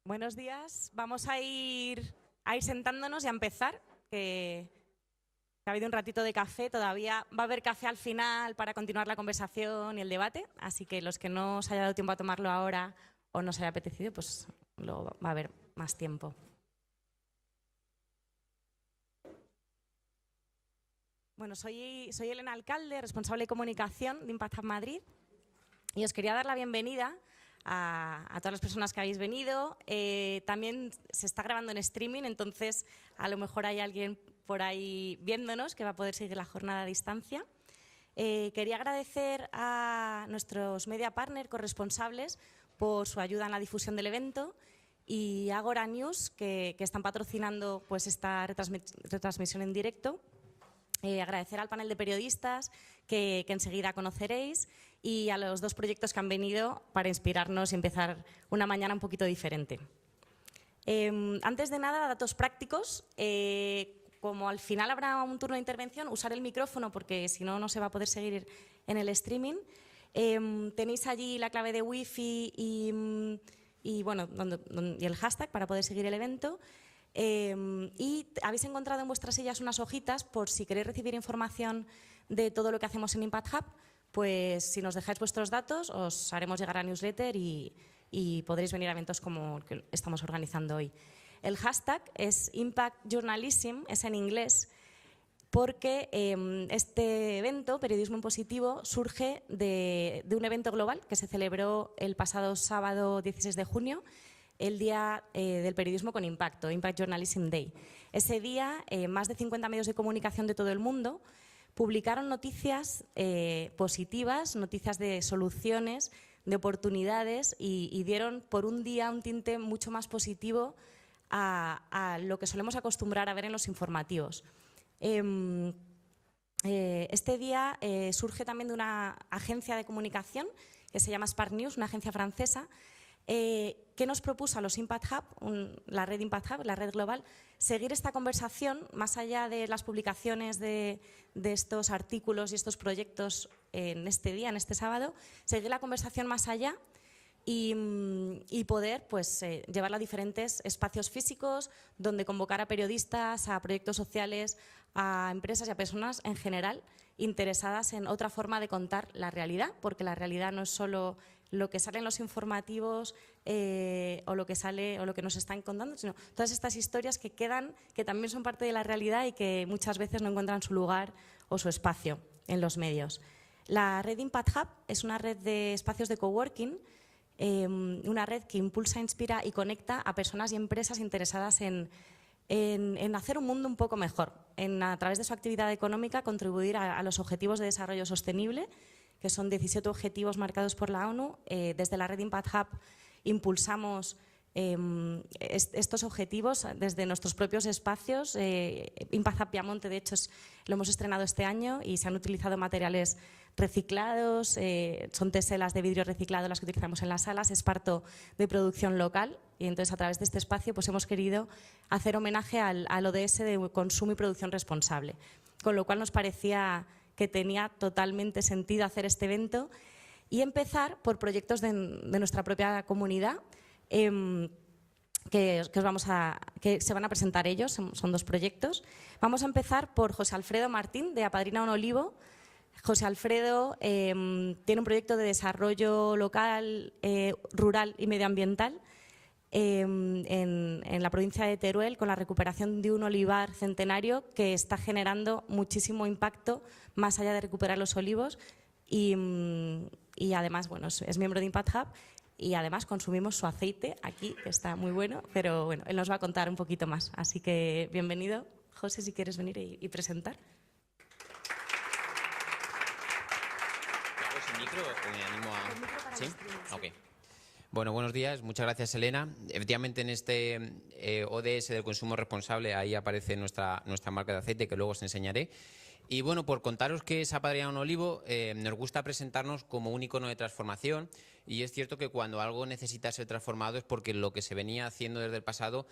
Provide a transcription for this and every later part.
Buenos días. Vamos a ir sentándonos y a empezar, que ha habido un ratito de café. Todavía va a haber café al final para continuar la conversación y el debate, así que los que no os haya dado tiempo a tomarlo ahora o no os haya apetecido, pues va a haber más tiempo. Bueno, soy Elena Alcalde, responsable de comunicación de Impact Hub Madrid, y os quería dar la bienvenida a todas las personas que habéis venido. También se está grabando en streaming, entonces a lo mejor hay alguien por ahí viéndonos que va a poder seguir la jornada a distancia. Quería agradecer a nuestros media partner corresponsables por su ayuda en la difusión del evento y a Agora News, que están patrocinando pues, esta retransmisión en directo. Agradecer al panel de periodistas que enseguida conoceréis y a los dos proyectos que han venido para inspirarnos y empezar una mañana un poquito diferente. Antes de nada, datos prácticos. Como al final habrá un turno de intervención, usar el micrófono porque si no, no se va a poder seguir en el streaming. Tenéis allí la clave de Wi-Fi y el hashtag para poder seguir el evento. Y habéis encontrado en vuestras sillas unas hojitas por si queréis recibir información de todo lo que hacemos en Impact Hub, pues si nos dejáis vuestros datos os haremos llegar a newsletter y podréis venir a eventos como el que estamos organizando hoy. El hashtag es Impact Journalism, es en inglés, porque este evento, Periodismo en Positivo, surge de un evento global que se celebró el pasado sábado 16 de junio, el Día del Periodismo con Impacto, Impact Journalism Day. Ese día, más de 50 medios de comunicación de todo el mundo publicaron noticias positivas, noticias de soluciones, de oportunidades y dieron por un día un tinte mucho más positivo a lo que solemos acostumbrar a ver en los informativos. Este día surge también de una agencia de comunicación que se llama Spark News, una agencia francesa, que nos propuso a los Impact Hub, la red Impact Hub, la red global, seguir esta conversación más allá de las publicaciones de estos artículos y estos proyectos en este día, en este sábado, seguir la conversación más allá y poder pues, llevarla a diferentes espacios físicos donde convocar a periodistas, a proyectos sociales, a empresas y a personas en general interesadas en otra forma de contar la realidad, porque la realidad no es solo lo que sale en los informativos o lo que nos están contando, sino todas estas historias que quedan, que también son parte de la realidad y que muchas veces no encuentran su lugar o su espacio en los medios. La red Impact Hub es una red de espacios de coworking, una red que impulsa, inspira y conecta a personas y empresas interesadas en hacer un mundo un poco mejor, en a través de su actividad económica contribuir a los objetivos de desarrollo sostenible, que son 17 objetivos marcados por la ONU. Desde la red Impact Hub impulsamos estos objetivos desde nuestros propios espacios. Impact Hub Piamonte, de hecho, lo hemos estrenado este año y se han utilizado materiales reciclados, son teselas de vidrio reciclado las que utilizamos en las salas, esparto de producción local, y entonces a través de este espacio pues hemos querido hacer homenaje al ODS de consumo y producción responsable, con lo cual nos parecía que tenía totalmente sentido hacer este evento y empezar por proyectos de nuestra propia comunidad que se van a presentar ellos, son dos proyectos. Vamos a empezar por José Alfredo Martín, de Apadrina un Olivo. José Alfredo tiene un proyecto de desarrollo local, rural y medioambiental en la provincia de Teruel, con la recuperación de un olivar centenario que está generando muchísimo impacto más allá de recuperar los olivos y además bueno, es miembro de Impact Hub y además consumimos su aceite aquí, que está muy bueno, pero bueno, él nos va a contar un poquito más. Así que bienvenido, José, si quieres venir y presentar. ¿Micro o me animo a...? ¿Sí? Ok. Bueno, buenos días. Muchas gracias, Elena. Efectivamente, en este ODS del consumo responsable, ahí aparece nuestra marca de aceite, que luego os enseñaré. Y bueno, por contaros qué es Apadrinado un Olivo, nos gusta presentarnos como un icono de transformación, y es cierto que cuando algo necesita ser transformado es porque lo que se venía haciendo desde el pasado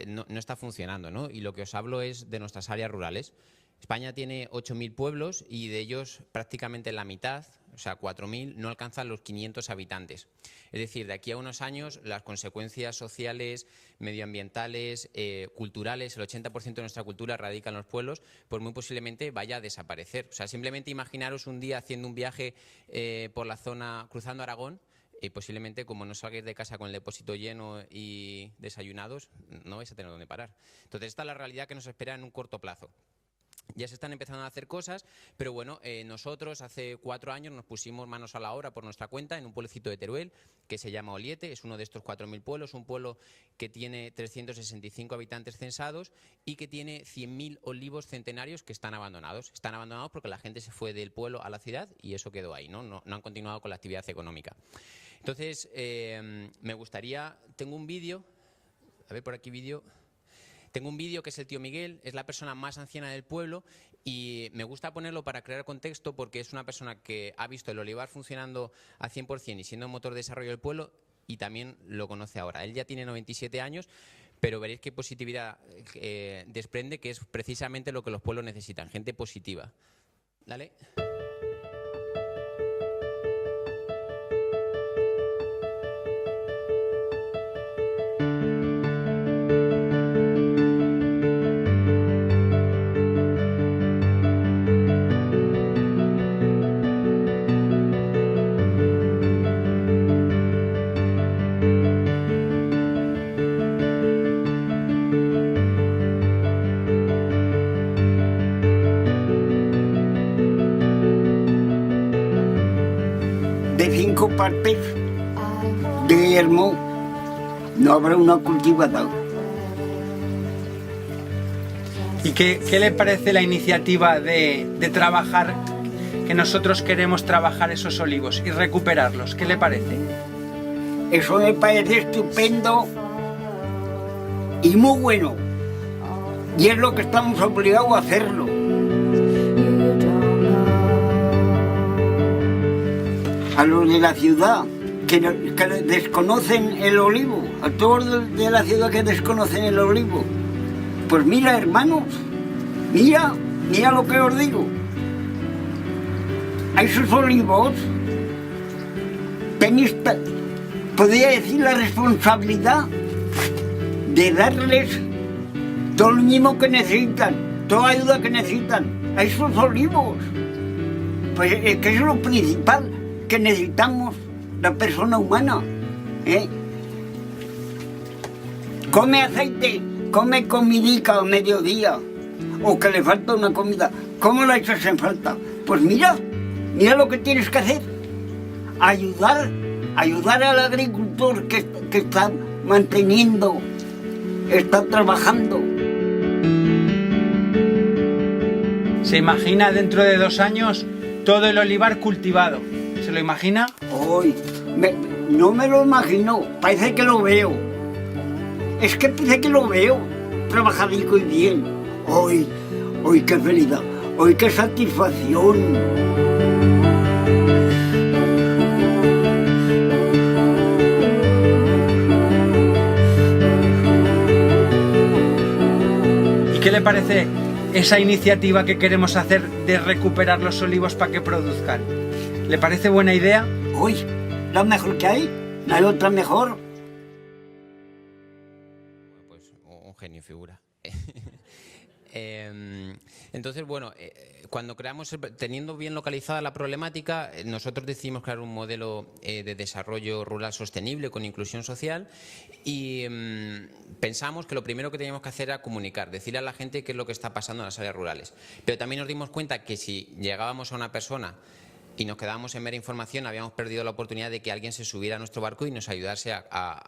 no está funcionando, ¿no? Y lo que os hablo es de nuestras áreas rurales. España tiene 8.000 pueblos y de ellos prácticamente la mitad, o sea, 4.000, no alcanzan los 500 habitantes. Es decir, de aquí a unos años las consecuencias sociales, medioambientales, culturales, el 80% de nuestra cultura radica en los pueblos, pues muy posiblemente vaya a desaparecer. O sea, simplemente imaginaros un día haciendo un viaje por la zona, cruzando Aragón, y posiblemente, como no salgáis de casa con el depósito lleno y desayunados, no vais a tener dónde parar. Entonces, esta es la realidad que nos espera en un corto plazo. Ya se están empezando a hacer cosas, pero bueno, nosotros hace 4 años nos pusimos manos a la obra por nuestra cuenta en un pueblecito de Teruel que se llama Oliete, es uno de estos 4.000 pueblos, un pueblo que tiene 365 habitantes censados y que tiene 100.000 olivos centenarios que están abandonados. Están abandonados porque la gente se fue del pueblo a la ciudad y eso quedó ahí, no han continuado con la actividad económica. Entonces, me gustaría, tengo un vídeo, a ver por aquí vídeo. Tengo un vídeo que es el tío Miguel, es la persona más anciana del pueblo y me gusta ponerlo para crear contexto porque es una persona que ha visto el olivar funcionando al 100% y siendo motor de desarrollo del pueblo y también lo conoce ahora. Él ya tiene 97 años, pero veréis qué positividad desprende, que es precisamente lo que los pueblos necesitan, gente positiva. Dale. De 5 partes de yermo no habrá una cultivada. ¿Y qué le parece la iniciativa de trabajar, que nosotros queremos trabajar esos olivos y recuperarlos? ¿Qué le parece? Eso me parece estupendo y muy bueno. Y es lo que estamos obligados a hacerlo. A los de la ciudad que desconocen el olivo, a todos de la ciudad que desconocen el olivo, pues mira, hermanos, mira lo que os digo. A esos olivos tenéis, podría decir, la responsabilidad de darles todo lo mismo que necesitan, toda ayuda que necesitan a esos olivos. Pues es que es lo principal que necesitamos la persona humana, ¿eh? Come aceite, come comidica a mediodía, o que le falta una comida. ¿Cómo la echas en falta? Pues mira lo que tienes que hacer. Ayudar al agricultor que está manteniendo, está trabajando. ¿Se imagina dentro de 2 años todo el olivar cultivado? ¿Se lo imagina? Hoy no me lo imagino, parece que lo veo. Es que parece que lo veo, trabajadico y bien. Hoy qué felicidad, hoy qué satisfacción. ¿Y qué le parece esa iniciativa que queremos hacer de recuperar los olivos para que produzcan? ¿Le parece buena idea? Uy, la mejor que hay, no hay otra mejor. Pues un genio figura. Entonces, bueno, cuando teniendo bien localizada la problemática, nosotros decidimos crear un modelo de desarrollo rural sostenible con inclusión social y pensamos que lo primero que teníamos que hacer era comunicar, decirle a la gente qué es lo que está pasando en las áreas rurales. Pero también nos dimos cuenta que si llegábamos a una persona y nos quedábamos en mera información, habíamos perdido la oportunidad de que alguien se subiera a nuestro barco y nos ayudase a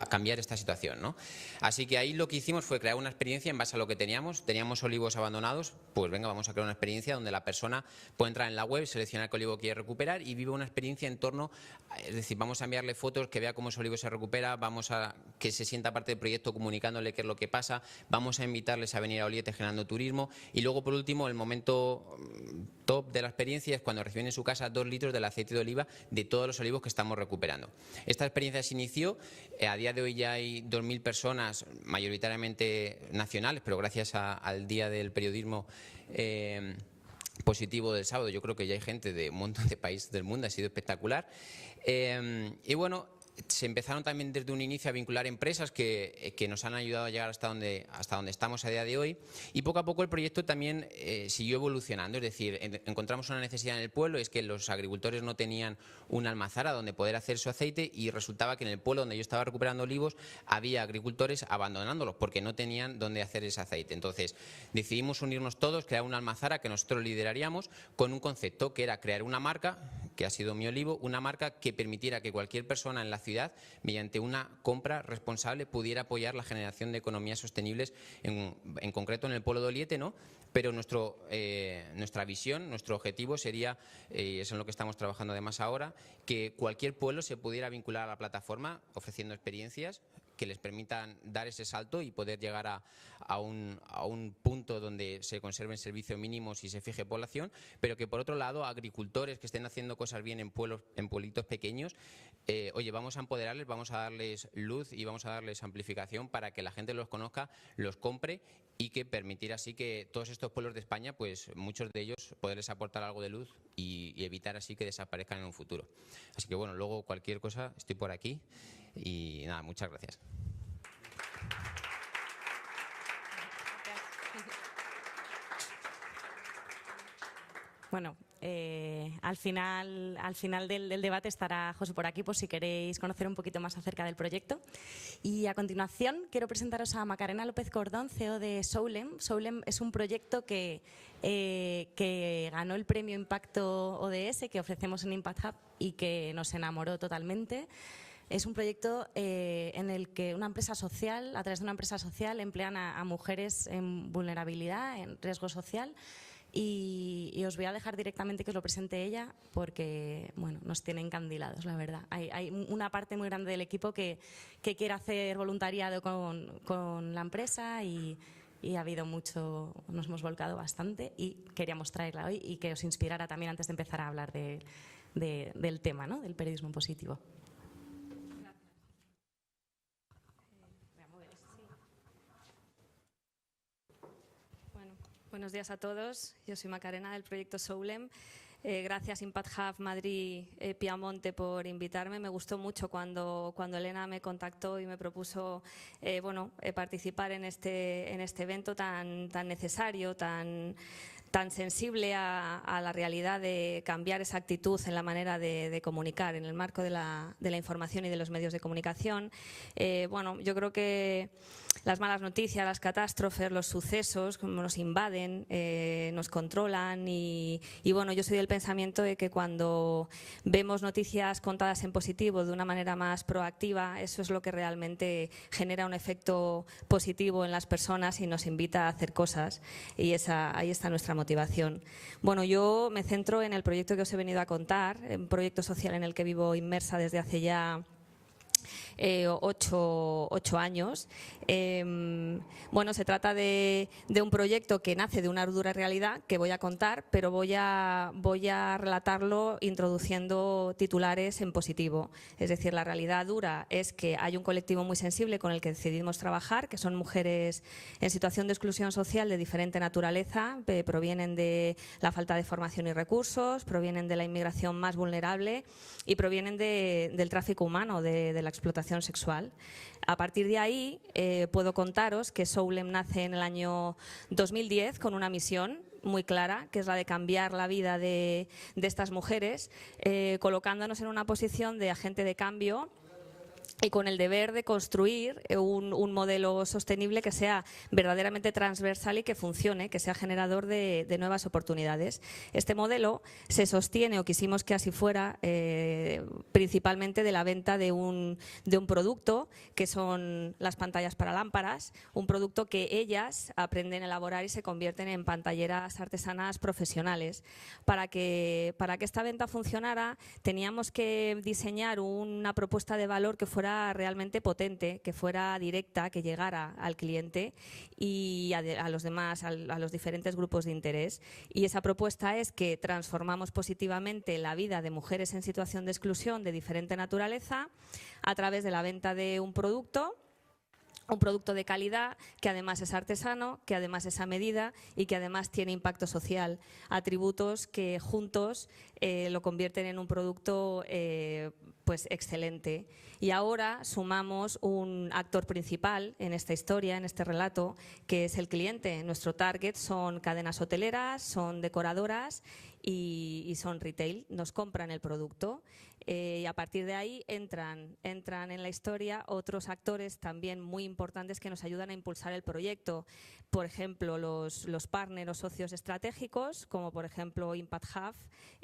cambiar esta situación, ¿no? Así que ahí lo que hicimos fue crear una experiencia en base a lo que teníamos. Teníamos olivos abandonados, pues venga, vamos a crear una experiencia donde la persona puede entrar en la web, seleccionar qué olivo quiere recuperar y vive una experiencia en torno, es decir, vamos a enviarle fotos, que vea cómo ese olivo se recupera, vamos a que se sienta parte del proyecto comunicándole qué es lo que pasa, vamos a invitarles a venir a Oliete generando turismo y luego, por último, el momento top de la experiencia es cuando reciben en su casa 2 litros del aceite de oliva de todos los olivos que estamos recuperando. Esta experiencia se inició, a día de hoy ya hay 2.000 personas, mayoritariamente nacionales, pero gracias al Día del Periodismo positivo del sábado, yo creo que ya hay gente de un montón de países del mundo, ha sido espectacular. Y bueno, se empezaron también desde un inicio a vincular empresas que nos han ayudado a llegar hasta donde estamos a día de hoy y poco a poco el proyecto también siguió evolucionando, es decir, encontramos una necesidad en el pueblo, es que los agricultores no tenían una almazara donde poder hacer su aceite y resultaba que en el pueblo donde yo estaba recuperando olivos había agricultores abandonándolos porque no tenían dónde hacer ese aceite. Entonces decidimos unirnos todos, crear una almazara que nosotros lideraríamos con un concepto que era crear una marca, que ha sido Mi Olivo, una marca que permitiera que cualquier persona en la ciudad, mediante una compra responsable, pudiera apoyar la generación de economías sostenibles, en concreto en el pueblo de Oliete, ¿no? Pero nuestra visión, nuestro objetivo sería, y es en lo que estamos trabajando además ahora, que cualquier pueblo se pudiera vincular a la plataforma ofreciendo experiencias que les permitan dar ese salto y poder llegar a un punto donde se conserven servicios mínimos y se fije población, pero que por otro lado agricultores que estén haciendo cosas bien en pueblitos pequeños, oye, vamos a empoderarles, vamos a darles luz y vamos a darles amplificación para que la gente los conozca, los compre y que permitir así que todos estos pueblos de España, pues muchos de ellos poderles aportar algo de luz y evitar así que desaparezcan en un futuro. Así que bueno, luego cualquier cosa estoy por aquí. Y nada, muchas gracias. Bueno, al final del debate estará José por aquí por si queréis conocer un poquito más acerca del proyecto. Y a continuación quiero presentaros a Macarena López Cordón, CEO de Soulem. Soulem es un proyecto que ganó el premio Impacto ODS que ofrecemos en Impact Hub y que nos enamoró totalmente. Es un proyecto en el que una empresa social, a través de una empresa social, emplean a mujeres en vulnerabilidad, en riesgo social. Y os voy a dejar directamente que os lo presente ella porque bueno, nos tiene encandilados, la verdad. Hay una parte muy grande del equipo que quiere hacer voluntariado con la empresa y ha habido mucho, nos hemos volcado bastante y queríamos traerla hoy y que os inspirara también antes de empezar a hablar del tema, ¿no? Del periodismo positivo. Buenos días a todos. Yo soy Macarena del proyecto Soulem. Gracias Impact Hub Madrid Piamonte por invitarme. Me gustó mucho cuando Elena me contactó y me propuso participar en este evento tan necesario, tan sensible a la realidad de cambiar esa actitud en la manera de comunicar en el marco de la información y de los medios de comunicación. Yo creo que las malas noticias, las catástrofes, los sucesos como nos invaden, nos controlan y bueno, yo soy del pensamiento de que cuando vemos noticias contadas en positivo de una manera más proactiva, eso es lo que realmente genera un efecto positivo en las personas y nos invita a hacer cosas y ahí está nuestra motivación. Bueno, yo me centro en el proyecto que os he venido a contar, un proyecto social en el que vivo inmersa desde hace ya 8 años. Se trata de un proyecto que nace de una dura realidad que voy a contar, pero voy a relatarlo introduciendo titulares en positivo. Es decir, la realidad dura es que hay un colectivo muy sensible con el que decidimos trabajar, que son mujeres en situación de exclusión social de diferente naturaleza, provienen de la falta de formación y recursos, provienen de la inmigración más vulnerable y provienen del tráfico humano, de la explotación sexual. A partir de ahí puedo contaros que Soulem nace en el año 2010 con una misión muy clara, que es la de cambiar la vida de estas mujeres, colocándonos en una posición de agente de cambio y con el deber de construir un modelo sostenible que sea verdaderamente transversal y que funcione, que sea generador de nuevas oportunidades. Este modelo se sostiene, o quisimos que así fuera, principalmente de la venta de un producto, que son las pantallas para lámparas, un producto que ellas aprenden a elaborar y se convierten en pantalleras artesanas profesionales. Para que esta venta funcionara, teníamos que diseñar una propuesta de valor que fuera realmente potente, que fuera directa, que llegara al cliente y a los demás, a los diferentes grupos de interés. Y esa propuesta es que transformamos positivamente la vida de mujeres en situación de exclusión de diferente naturaleza a través de la venta de un producto de calidad, que además es artesano, que además es a medida y que además tiene impacto social. Atributos que juntos lo convierten en un producto pues excelente. Y ahora sumamos un actor principal en esta historia, en este relato, que es el cliente. Nuestro target son cadenas hoteleras, son decoradoras y son retail. Nos compran el producto. Y a partir de ahí entran en la historia otros actores también muy importantes que nos ayudan a impulsar el proyecto. Por ejemplo, los partners o socios estratégicos, como por ejemplo Impact Hub,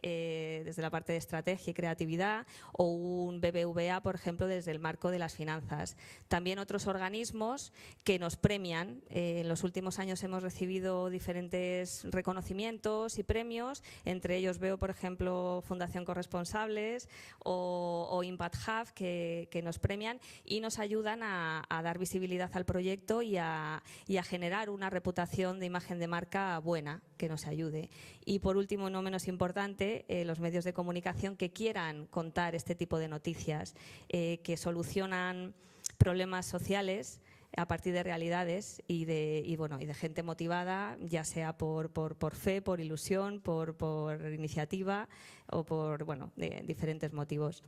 desde la parte de estrategia y creatividad, o un BBVA, por ejemplo, desde el marco de las finanzas. También otros organismos que nos premian. En los últimos años hemos recibido diferentes reconocimientos y premios, entre ellos veo, por ejemplo, Fundación Corresponsables o Impact Hub, que nos premian y nos ayudan a dar visibilidad al proyecto y a generar una reputación de imagen de marca buena que nos ayude. Y por último, no menos importante, los medios de comunicación que quieran contar este tipo de noticias, que solucionan problemas sociales a partir de realidades y de gente motivada, ya sea por fe, por ilusión, por iniciativa o por de diferentes motivos.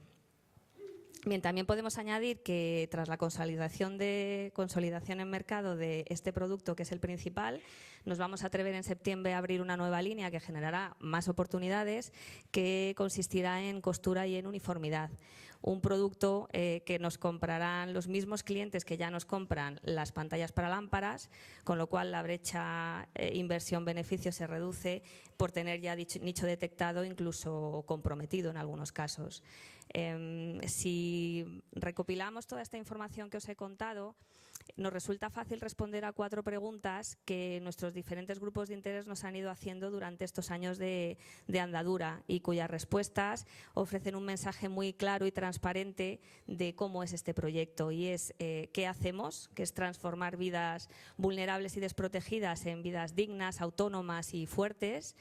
Bien, también podemos añadir que tras la consolidación en mercado de este producto, que es el principal, nos vamos a atrever en septiembre a abrir una nueva línea que generará más oportunidades, que consistirá en costura y en uniformidad. Un producto que nos comprarán los mismos clientes que ya nos compran las pantallas para lámparas, con lo cual la brecha inversión-beneficio se reduce por tener ya dicho nicho detectado, incluso comprometido en algunos casos. Si recopilamos toda esta información que os he contado, nos resulta fácil responder a 4 preguntas que nuestros diferentes grupos de interés nos han ido haciendo durante estos años de andadura y cuyas respuestas ofrecen un mensaje muy claro y transparente de cómo es este proyecto, y es qué hacemos, que es transformar vidas vulnerables y desprotegidas en vidas dignas, autónomas y fuertes.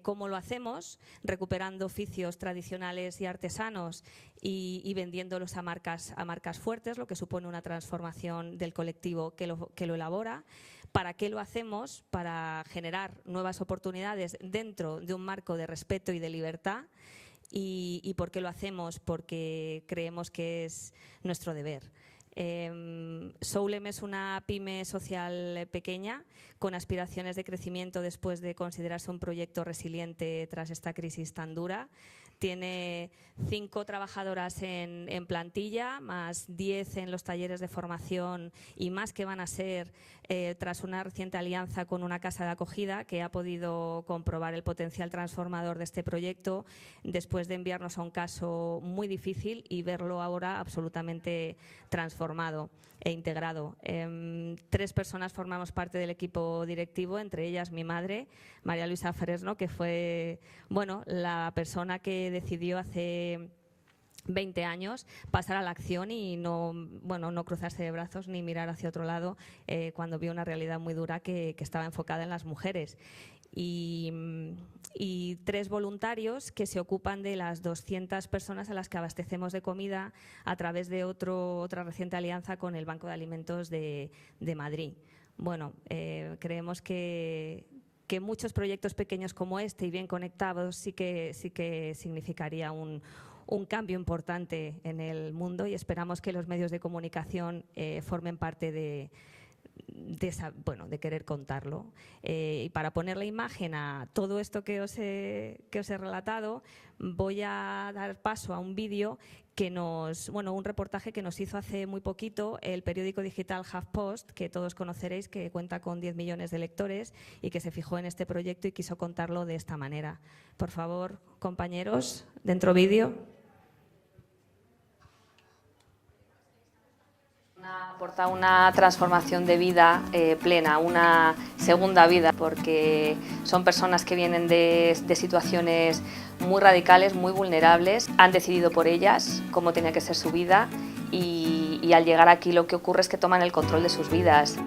Cómo lo hacemos, recuperando oficios tradicionales y artesanos y vendiéndolos a marcas fuertes, lo que supone una transformación del colectivo que lo elabora. ¿Para qué lo hacemos? Para generar nuevas oportunidades dentro de un marco de respeto y de libertad. ¿Y por qué lo hacemos? Porque creemos que es nuestro deber. Soulem es una pyme social pequeña con aspiraciones de crecimiento después de considerarse un proyecto resiliente tras esta crisis tan dura. Tiene 5 trabajadoras en plantilla, más 10 en los talleres de formación y más que van a ser tras una reciente alianza con una casa de acogida que ha podido comprobar el potencial transformador de este proyecto después de enviarnos a un caso muy difícil y verlo ahora absolutamente transformado e integrado. 3 personas formamos parte del equipo directivo, entre ellas mi madre, María Luisa Fresno, que fue la persona que decidió hace 20 años pasar a la acción y no cruzarse de brazos ni mirar hacia otro lado cuando vio una realidad muy dura que estaba enfocada en las mujeres. Y 3 voluntarios que se ocupan de las 200 personas a las que abastecemos de comida a través de otra reciente alianza con el Banco de Alimentos de Madrid. Creemos que muchos proyectos pequeños como este y bien conectados sí que significaría un cambio importante en el mundo, y esperamos que los medios de comunicación formen parte de de querer contarlo. Y para poner la imagen a todo esto que os he relatado, voy a dar paso a un vídeo un reportaje que nos hizo hace muy poquito el periódico digital HuffPost, que todos conoceréis, que cuenta con 10 millones de lectores y que se fijó en este proyecto y quiso contarlo de esta manera. Por favor, compañeros, dentro vídeo. Aporta una transformación de vida plena, una segunda vida, porque son personas que vienen de situaciones muy radicales, muy vulnerables, han decidido por ellas cómo tenía que ser su vida y al llegar aquí lo que ocurre es que toman el control de sus vidas.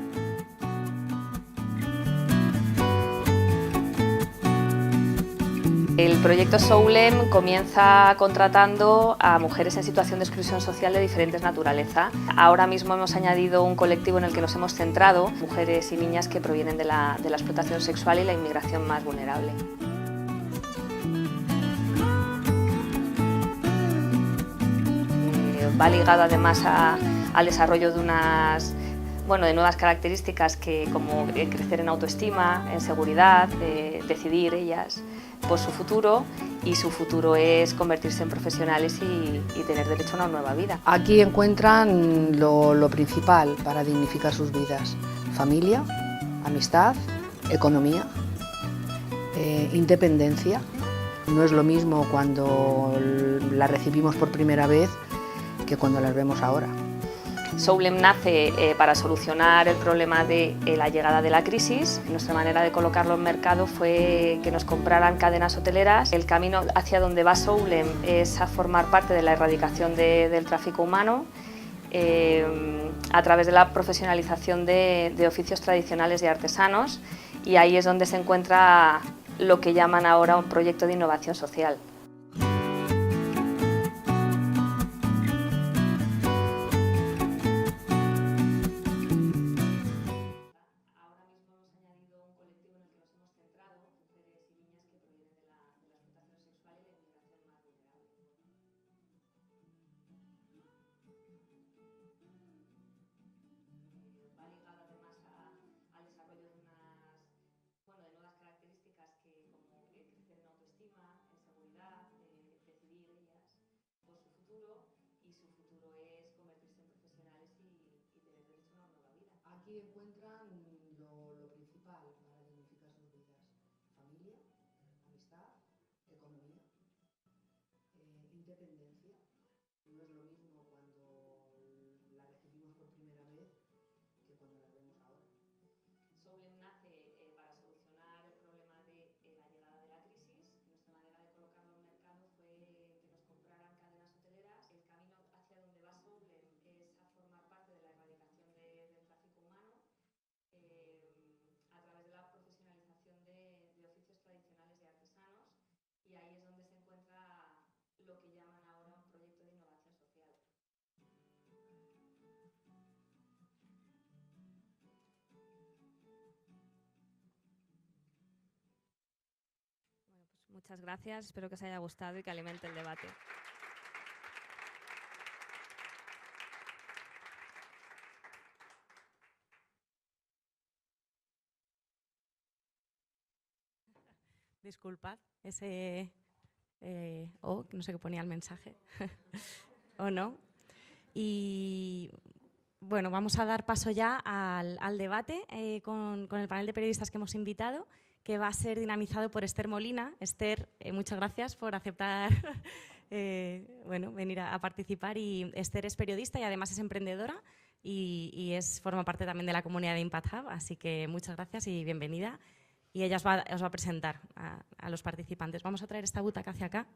El proyecto Soulem comienza contratando a mujeres en situación de exclusión social de diferentes naturaleza. Ahora mismo hemos añadido un colectivo en el que nos hemos centrado, mujeres y niñas que provienen de la explotación sexual y la inmigración más vulnerable. Va ligado además al desarrollo de de nuevas características como crecer en autoestima, en seguridad, decidir ellas por su futuro, y su futuro es convertirse en profesionales y tener derecho a una nueva vida. Aquí encuentran lo principal para dignificar sus vidas: familia, amistad, economía, independencia. No es lo mismo cuando la recibimos por primera vez que cuando las vemos ahora. Soulem nace para solucionar el problema de la llegada de la crisis. Nuestra manera de colocarlo en mercado fue que nos compraran cadenas hoteleras. El camino hacia donde va Soulem es a formar parte de la erradicación del tráfico humano a través de la profesionalización de oficios tradicionales y artesanos, y ahí es donde se encuentra lo que llaman ahora un proyecto de innovación social. Aquí encuentran lo principal para dignificar sus vidas: familia, amistad, economía, independencia. No es lo mismo cuando la recibimos por primera vez que cuando las vemos ahora. Soulem nace para solucionar el problema de la llegada de la crisis. Nuestra manera de colocarlo en mercado fue que nos compraran cadenas hoteleras. El camino hacia donde va Soulem es a formar parte de la erradicación del tráfico humano a través de la profesionalización de oficios tradicionales y artesanos, y ahí es donde se encuentra lo que llaman ahora un proyecto de innovación social. Muchas gracias, espero que os haya gustado y que alimente el debate. Disculpad, no sé qué ponía el mensaje, o no. Y bueno, vamos a dar paso ya al debate con el panel de periodistas que hemos invitado, que va a ser dinamizado por Esther Molina. Esther, muchas gracias por aceptar venir a participar. Y Esther es periodista y además es emprendedora y forma parte también de la comunidad de Impact Hub, así que muchas gracias y bienvenida. Y ella os va a presentar a los participantes. Vamos a traer esta butaca hacia acá.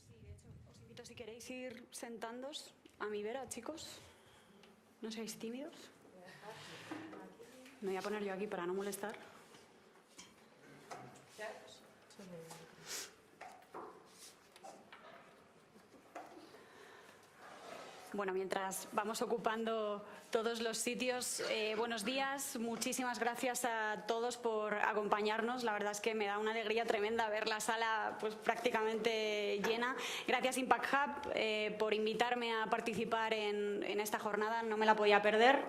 Sí, de hecho, os invito, si queréis, ir sentándoos a mi vera, chicos. No seáis tímidos. Me voy a poner yo aquí para no molestar. Bueno, mientras vamos ocupando todos los sitios, buenos días, muchísimas gracias a todos por acompañarnos. La verdad es que me da una alegría tremenda ver la sala pues prácticamente llena. Gracias Impact Hub por invitarme a participar en esta jornada, no me la podía perder.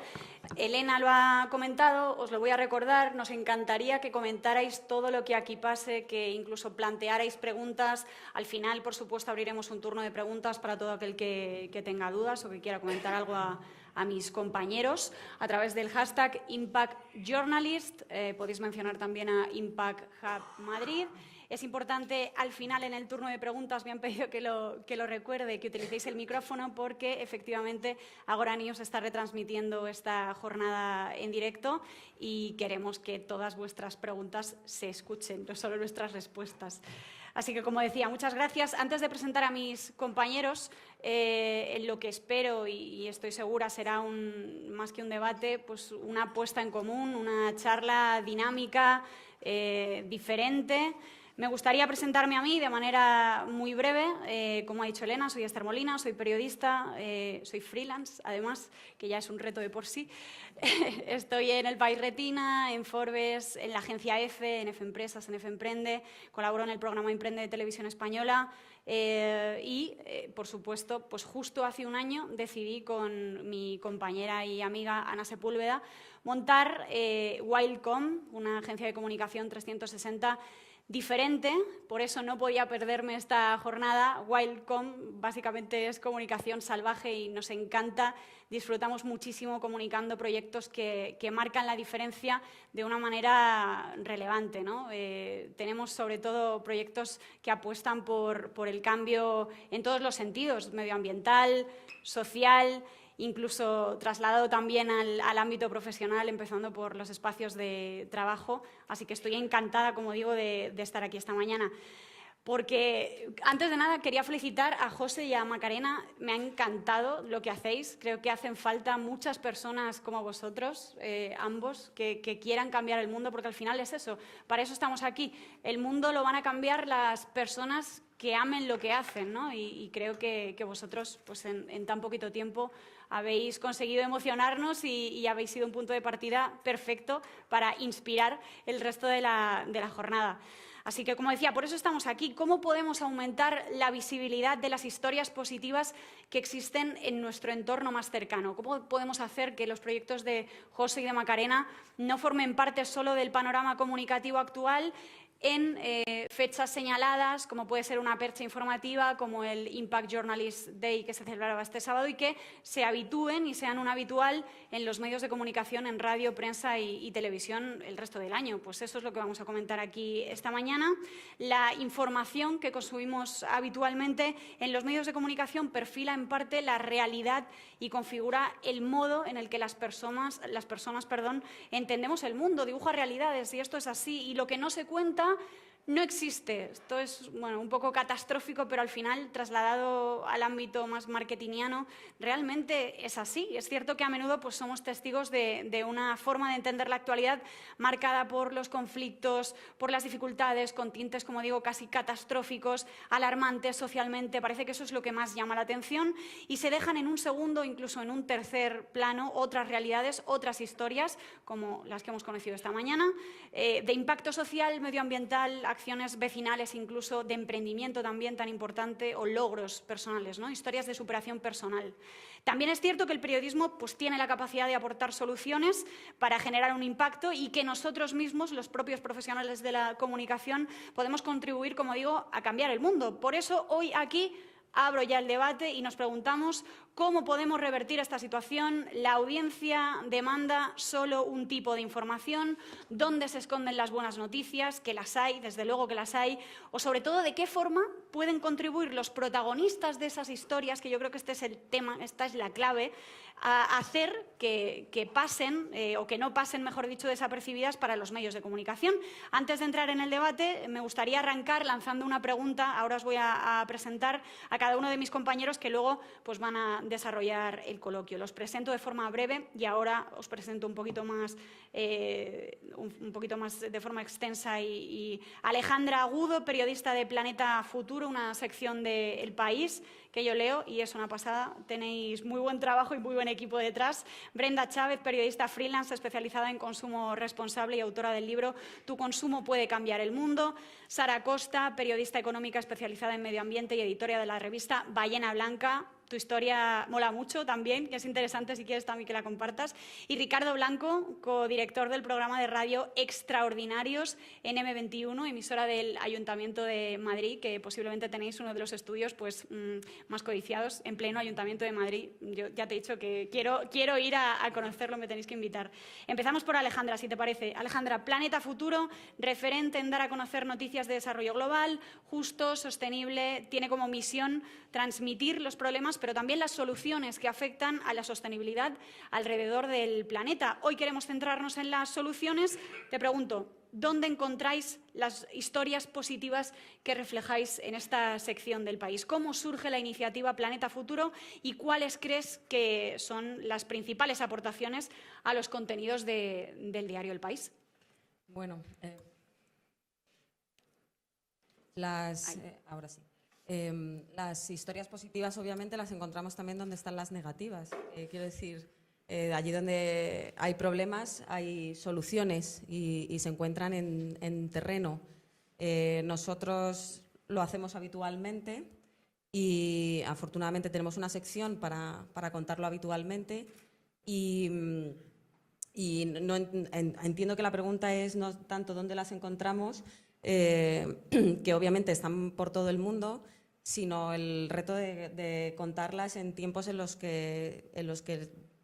Elena lo ha comentado, os lo voy a recordar, nos encantaría que comentarais todo lo que aquí pase, que incluso plantearais preguntas. Al final, por supuesto, abriremos un turno de preguntas para todo aquel que tenga dudas o que quiera comentar algo a mis compañeros a través del hashtag ImpactJournalist. Podéis mencionar también a Impact Hub Madrid. Es importante, al final, en el turno de preguntas, me han pedido que lo recuerde, que utilicéis el micrófono porque, efectivamente, Agora News está retransmitiendo esta jornada en directo y queremos que todas vuestras preguntas se escuchen, no solo nuestras respuestas. Así que, como decía, muchas gracias. Antes de presentar a mis compañeros, lo que espero y estoy segura será más que un debate, pues una puesta en común, una charla dinámica, diferente. Me gustaría presentarme a mí de manera muy breve. Como ha dicho Elena, soy Esther Molina, soy periodista, soy freelance, además, que ya es un reto de por sí. Estoy en El País Retina, en Forbes, en la agencia EFE, en EFE Empresas, en EFE Emprende. Colaboro en el programa Emprende de Televisión Española. Por supuesto, pues justo hace un año decidí con mi compañera y amiga Ana Sepúlveda montar Wildcom, una agencia de comunicación 360 diferente, por eso no podía perderme esta jornada. Wildcom básicamente es comunicación salvaje y nos encanta, disfrutamos muchísimo comunicando proyectos que marcan la diferencia de una manera relevante, ¿no? Tenemos sobre todo proyectos que apuestan por el cambio en todos los sentidos, medioambiental, social, incluso trasladado también al ámbito profesional, empezando por los espacios de trabajo. Así que estoy encantada, como digo, de estar aquí esta mañana. Porque, antes de nada, quería felicitar a José y a Macarena. Me ha encantado lo que hacéis. Creo que hacen falta muchas personas como vosotros, ambos, que quieran cambiar el mundo, porque al final es eso. Para eso estamos aquí. El mundo lo van a cambiar las personas que amen lo que hacen, ¿no? Y creo que vosotros, pues en tan poquito tiempo, habéis conseguido emocionarnos y habéis sido un punto de partida perfecto para inspirar el resto de la jornada. Así que, como decía, por eso estamos aquí. ¿Cómo podemos aumentar la visibilidad de las historias positivas que existen en nuestro entorno más cercano? ¿Cómo podemos hacer que los proyectos de José y de Macarena no formen parte solo del panorama comunicativo actual en fechas señaladas, como puede ser una percha informativa, como el Impact Journalist Day que se celebraba este sábado, y que se habitúen y sean un habitual en los medios de comunicación, en radio, prensa y televisión el resto del año? Pues eso es lo que vamos a comentar aquí esta mañana. La información que consumimos habitualmente en los medios de comunicación perfila en parte la realidad y configura el modo en el que las personas entendemos el mundo, dibuja realidades, y esto es así. Y lo que no se cuenta no existe. Esto es un poco catastrófico, pero al final, trasladado al ámbito más marketingiano, realmente es así. Es cierto que a menudo pues, somos testigos de una forma de entender la actualidad marcada por los conflictos, por las dificultades, con tintes, como digo, casi catastróficos, alarmantes socialmente. Parece que eso es lo que más llama la atención y se dejan en un segundo, incluso en un tercer plano, otras realidades, otras historias, como las que hemos conocido esta mañana, de impacto social, medioambiental, acciones vecinales, incluso de emprendimiento también tan importante, o logros personales, ¿no? Historias de superación personal. También es cierto que el periodismo pues, tiene la capacidad de aportar soluciones para generar un impacto y que nosotros mismos, los propios profesionales de la comunicación, podemos contribuir, como digo, a cambiar el mundo. Por eso hoy aquí abro ya el debate y nos preguntamos cómo podemos revertir esta situación. La audiencia demanda solo un tipo de información. ¿Dónde se esconden las buenas noticias? Que las hay, desde luego que las hay. O sobre todo, ¿de qué forma pueden contribuir los protagonistas de esas historias? Que yo creo que este es el tema, esta es la clave, a hacer que pasen, o que no pasen, mejor dicho, desapercibidas para los medios de comunicación. Antes de entrar en el debate, me gustaría arrancar lanzando una pregunta. Ahora os voy a presentar a cada uno de mis compañeros que luego pues, van a desarrollar el coloquio. Los presento de forma breve y ahora os presento un poquito más de forma extensa. Y Alejandra Agudo, periodista de Planeta Futuro, una sección de El País, que yo leo y es una pasada. Tenéis muy buen trabajo y muy buen equipo detrás. Brenda Chávez, periodista freelance especializada en consumo responsable y autora del libro Tu consumo puede cambiar el mundo. Sara Costa, periodista económica especializada en medio ambiente y editora de la revista Ballena Blanca. Tu historia mola mucho también, que es interesante si quieres también que la compartas. Y Ricardo Blanco, codirector del programa de radio Extraordinarios en M21, emisora del Ayuntamiento de Madrid, que posiblemente tenéis uno de los estudios pues, más codiciados en pleno Ayuntamiento de Madrid. Yo ya te he dicho que quiero ir a conocerlo, me tenéis que invitar. Empezamos por Alejandra, si te parece. Alejandra, Planeta Futuro, referente en dar a conocer noticias de desarrollo global, justo, sostenible, tiene como misión transmitir los problemas, pero también las soluciones que afectan a la sostenibilidad alrededor del planeta. Hoy queremos centrarnos en las soluciones. Te pregunto, ¿dónde encontráis las historias positivas que reflejáis en esta sección del país? ¿Cómo surge la iniciativa Planeta Futuro y cuáles crees que son las principales aportaciones a los contenidos del diario El País? Bueno, ahora sí. Las historias positivas obviamente las encontramos también donde están las negativas. Quiero decir, allí donde hay problemas hay soluciones y se encuentran en terreno. Nosotros lo hacemos habitualmente y afortunadamente tenemos una sección para contarlo habitualmente y no, entiendo que la pregunta es no tanto dónde las encontramos, que obviamente están por todo el mundo, sino el reto de contarlas en tiempos en los que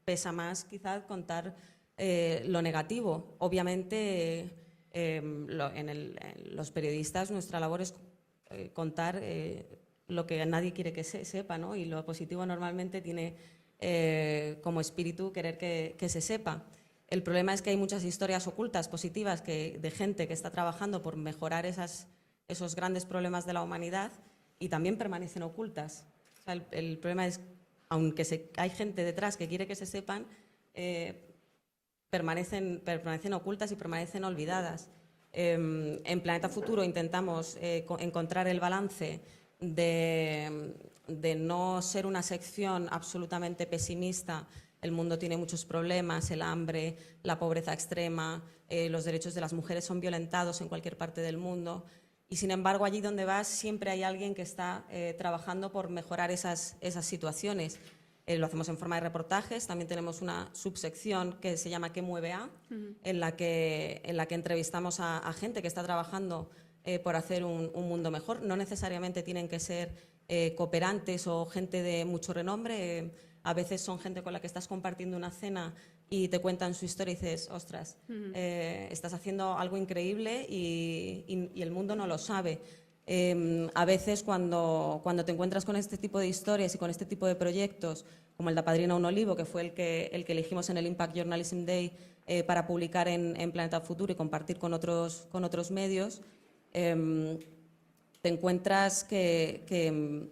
pesa más quizás contar lo negativo. Obviamente los periodistas nuestra labor es contar lo que nadie quiere que se sepa, ¿no? Y lo positivo normalmente tiene como espíritu querer que se sepa. El problema es que hay muchas historias ocultas, positivas, de gente que está trabajando por mejorar esos grandes problemas de la humanidad y también permanecen ocultas. O sea, el problema es, aunque hay gente detrás que quiere que se sepan, permanecen ocultas y permanecen olvidadas. En Planeta Futuro intentamos encontrar el balance de no ser una sección absolutamente pesimista. El mundo tiene muchos problemas, el hambre, la pobreza extrema, los derechos de las mujeres son violentados en cualquier parte del mundo. Y sin embargo, allí donde vas siempre hay alguien que está trabajando por mejorar esas situaciones. Lo hacemos en forma de reportajes, también tenemos una subsección que se llama ¿Qué mueve a?, en la que entrevistamos a gente que está trabajando por hacer un mundo mejor. No necesariamente tienen que ser cooperantes o gente de mucho renombre. A veces son gente con la que estás compartiendo una cena y te cuentan su historia y dices, ostras, estás haciendo algo increíble y el mundo no lo sabe. A veces cuando te encuentras con este tipo de historias y con este tipo de proyectos, como el de Apadrina un Olivo, que fue el que elegimos en el Impact Journalism Day para publicar en Planeta Futuro y compartir con otros medios, te encuentras que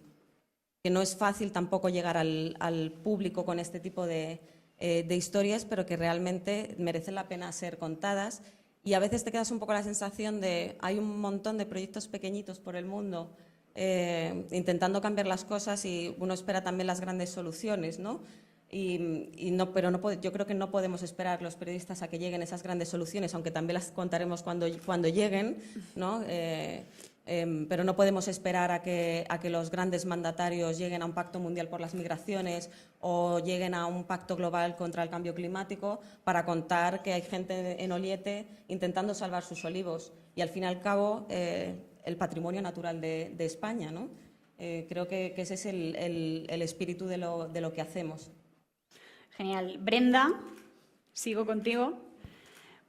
no es fácil tampoco llegar al público con este tipo de historias, pero que realmente merecen la pena ser contadas. Y a veces te quedas un poco la sensación de hay un montón de proyectos pequeñitos por el mundo intentando cambiar las cosas y uno espera también las grandes soluciones, ¿no? Pero yo creo que no podemos esperar los periodistas a que lleguen esas grandes soluciones, aunque también las contaremos cuando lleguen, ¿no? Pero no podemos esperar a que los grandes mandatarios lleguen a un pacto mundial por las migraciones o lleguen a un pacto global contra el cambio climático para contar que hay gente en Oliete intentando salvar sus olivos y al fin y al cabo el patrimonio natural de España, ¿no? Creo que ese es el espíritu de lo que hacemos. Genial. Brenda, sigo contigo.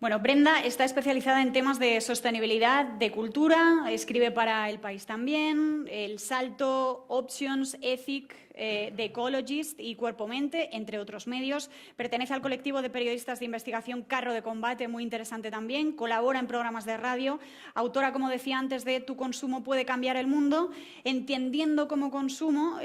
Bueno, Brenda está especializada en temas de sostenibilidad, de cultura, escribe para El País también, El Salto, Options, Ethic, The Ecologist y Cuerpo Mente, entre otros medios. Pertenece al colectivo de periodistas de investigación Carro de Combate, muy interesante también. Colabora en programas de radio. Autora, como decía antes, de Tu consumo puede cambiar el mundo. Entendiendo como consumo,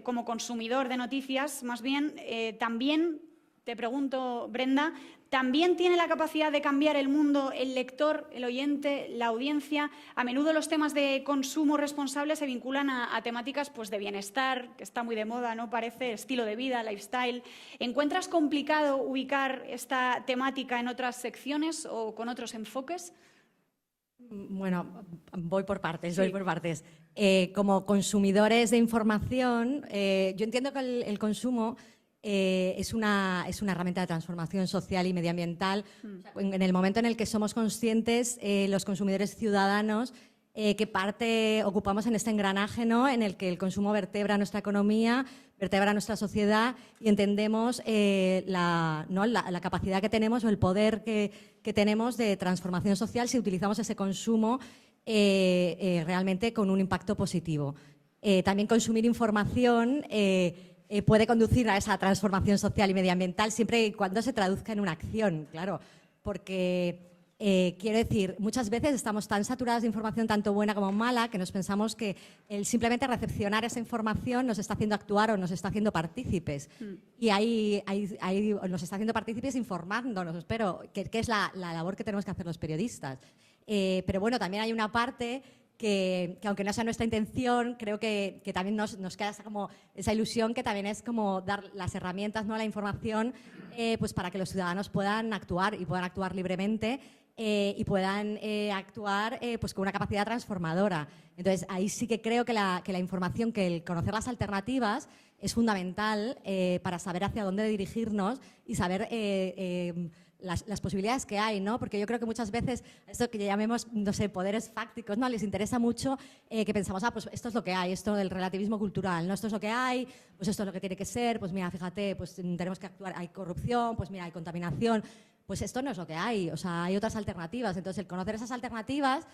como consumidor de noticias, más bien, también te pregunto, Brenda, ¿también tiene la capacidad de cambiar el mundo el lector, el oyente, la audiencia? A menudo los temas de consumo responsable se vinculan a temáticas pues, de bienestar, que está muy de moda, ¿no? Parece estilo de vida, lifestyle. ¿Encuentras complicado ubicar esta temática en otras secciones o con otros enfoques? Bueno, voy por partes. Como consumidores de información, yo entiendo que el consumo es una herramienta de transformación social y medioambiental. O sea, en el momento en el que somos conscientes, los consumidores ciudadanos, qué parte ocupamos en este engranaje, ¿no? En el que el consumo vertebra nuestra economía, vertebra nuestra sociedad y entendemos la capacidad que tenemos o el poder que tenemos de transformación social si utilizamos ese consumo realmente con un impacto positivo. También consumir información puede conducir a esa transformación social y medioambiental siempre y cuando se traduzca en una acción, claro, porque quiero decir, muchas veces estamos tan saturados de información tanto buena como mala que nos pensamos que el simplemente recepcionar esa información nos está haciendo actuar o nos está haciendo partícipes. Y ahí nos está haciendo partícipes informándonos, pero que es la labor que tenemos que hacer los periodistas. Pero bueno, también hay una parte que aunque no sea nuestra intención, creo que también nos queda como esa ilusión que también es como dar las herramientas, ¿no?, a la información pues para que los ciudadanos puedan actuar y puedan actuar libremente y puedan actuar pues con una capacidad transformadora. Entonces, ahí sí que creo que la información, que el conocer las alternativas es fundamental para saber hacia dónde dirigirnos y saber las posibilidades que hay, ¿no? Porque yo creo que muchas veces esto que llamemos, no sé, poderes fácticos, ¿no?, les interesa mucho que pensamos, pues esto es lo que hay, esto del relativismo cultural, ¿no? Esto es lo que hay, pues esto es lo que tiene que ser, pues mira, fíjate, pues tenemos que actuar, hay corrupción, pues mira, hay contaminación. Pues esto no es lo que hay, o sea, hay otras alternativas. Entonces, el conocer esas alternativas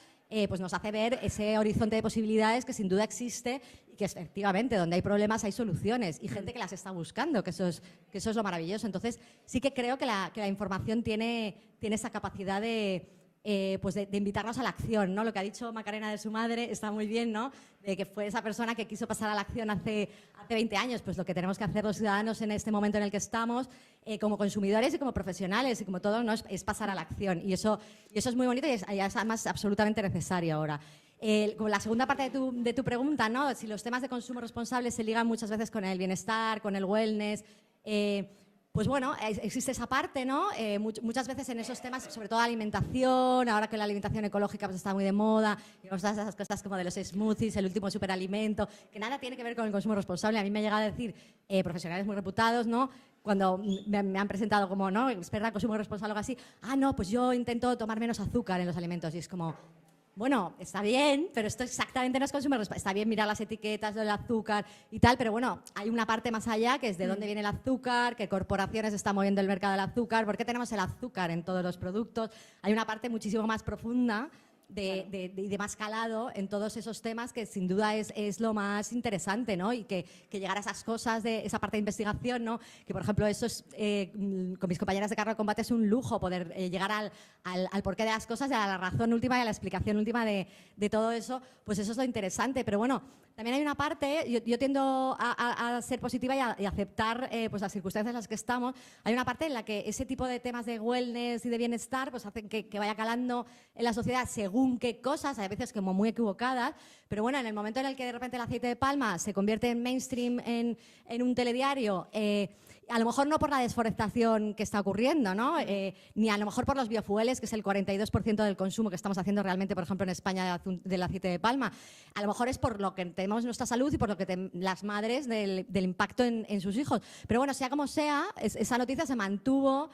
pues nos hace ver ese horizonte de posibilidades que sin duda existe y que efectivamente donde hay problemas hay soluciones y gente que las está buscando, que eso es lo maravilloso. Entonces, sí que creo que la información tiene esa capacidad de invitarnos a la acción, ¿no? Lo que ha dicho Macarena de su madre está muy bien, ¿no? De que fue esa persona que quiso pasar a la acción hace 20 años. Pues lo que tenemos que hacer los ciudadanos en este momento en el que estamos, como consumidores y como profesionales y como todos, ¿no?, es pasar a la acción. Y eso es muy bonito y es además absolutamente necesario ahora. Como la segunda parte de tu pregunta, ¿no?, si los temas de consumo responsable se ligan muchas veces con el bienestar, con el wellness. Pues bueno, existe esa parte, ¿no? Muchas veces en esos temas, sobre todo alimentación, ahora que la alimentación ecológica pues está muy de moda, y todas esas cosas como de los smoothies, el último superalimento, que nada tiene que ver con el consumo responsable. A mí me ha llegado a decir profesionales muy reputados, ¿no?, cuando me han presentado como, ¿no?, experta en consumo responsable o algo así, no, pues yo intento tomar menos azúcar en los alimentos, y es como, bueno, está bien, pero esto exactamente no es consumo responsable. Está bien mirar las etiquetas del azúcar y tal, pero bueno, hay una parte más allá que es de dónde viene el azúcar, qué corporaciones están moviendo el mercado del azúcar, por qué tenemos el azúcar en todos los productos. Hay una parte muchísimo más profunda de más calado en todos esos temas que sin duda es lo más interesante, ¿no? Y que llegar a esas cosas, de esa parte de investigación, ¿no?, que por ejemplo eso es, con mis compañeras de carro de combate es un lujo poder llegar al porqué de las cosas y a la razón última y a la explicación última de todo eso. Pues eso es lo interesante, pero bueno, también hay una parte, yo tiendo a ser positiva y a aceptar pues las circunstancias en las que estamos. Hay una parte en la que ese tipo de temas de wellness y de bienestar pues hacen que vaya calando en la sociedad según qué cosas, a veces como muy equivocadas, pero bueno, en el momento en el que de repente el aceite de palma se convierte en mainstream en un telediario, a lo mejor no por la desforestación que está ocurriendo, ¿no? Ni a lo mejor por los biofueles, que es el 42% del consumo que estamos haciendo realmente, por ejemplo, en España del aceite de palma. A lo mejor es por lo que tenemos en nuestra salud y por lo que las madres del impacto en sus hijos. Pero bueno, sea como sea, esa noticia se mantuvo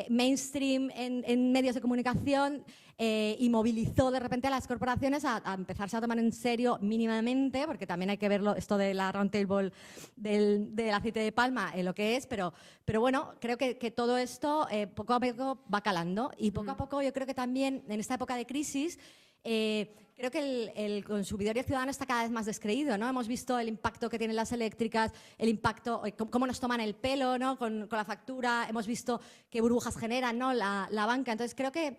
mainstream en medios de comunicación y movilizó de repente a las corporaciones a empezarse a tomar en serio mínimamente, porque también hay que verlo, esto de la roundtable del aceite de palma, lo que es, pero bueno, creo que todo esto poco a poco va calando y poco a poco yo creo que también en esta época de crisis creo que el consumidor y el ciudadano está cada vez más descreído, ¿no? Hemos visto el impacto que tienen las eléctricas, el impacto, cómo nos toman el pelo, ¿no?, con la factura, hemos visto qué burbujas generan, ¿no?, la banca. Entonces creo que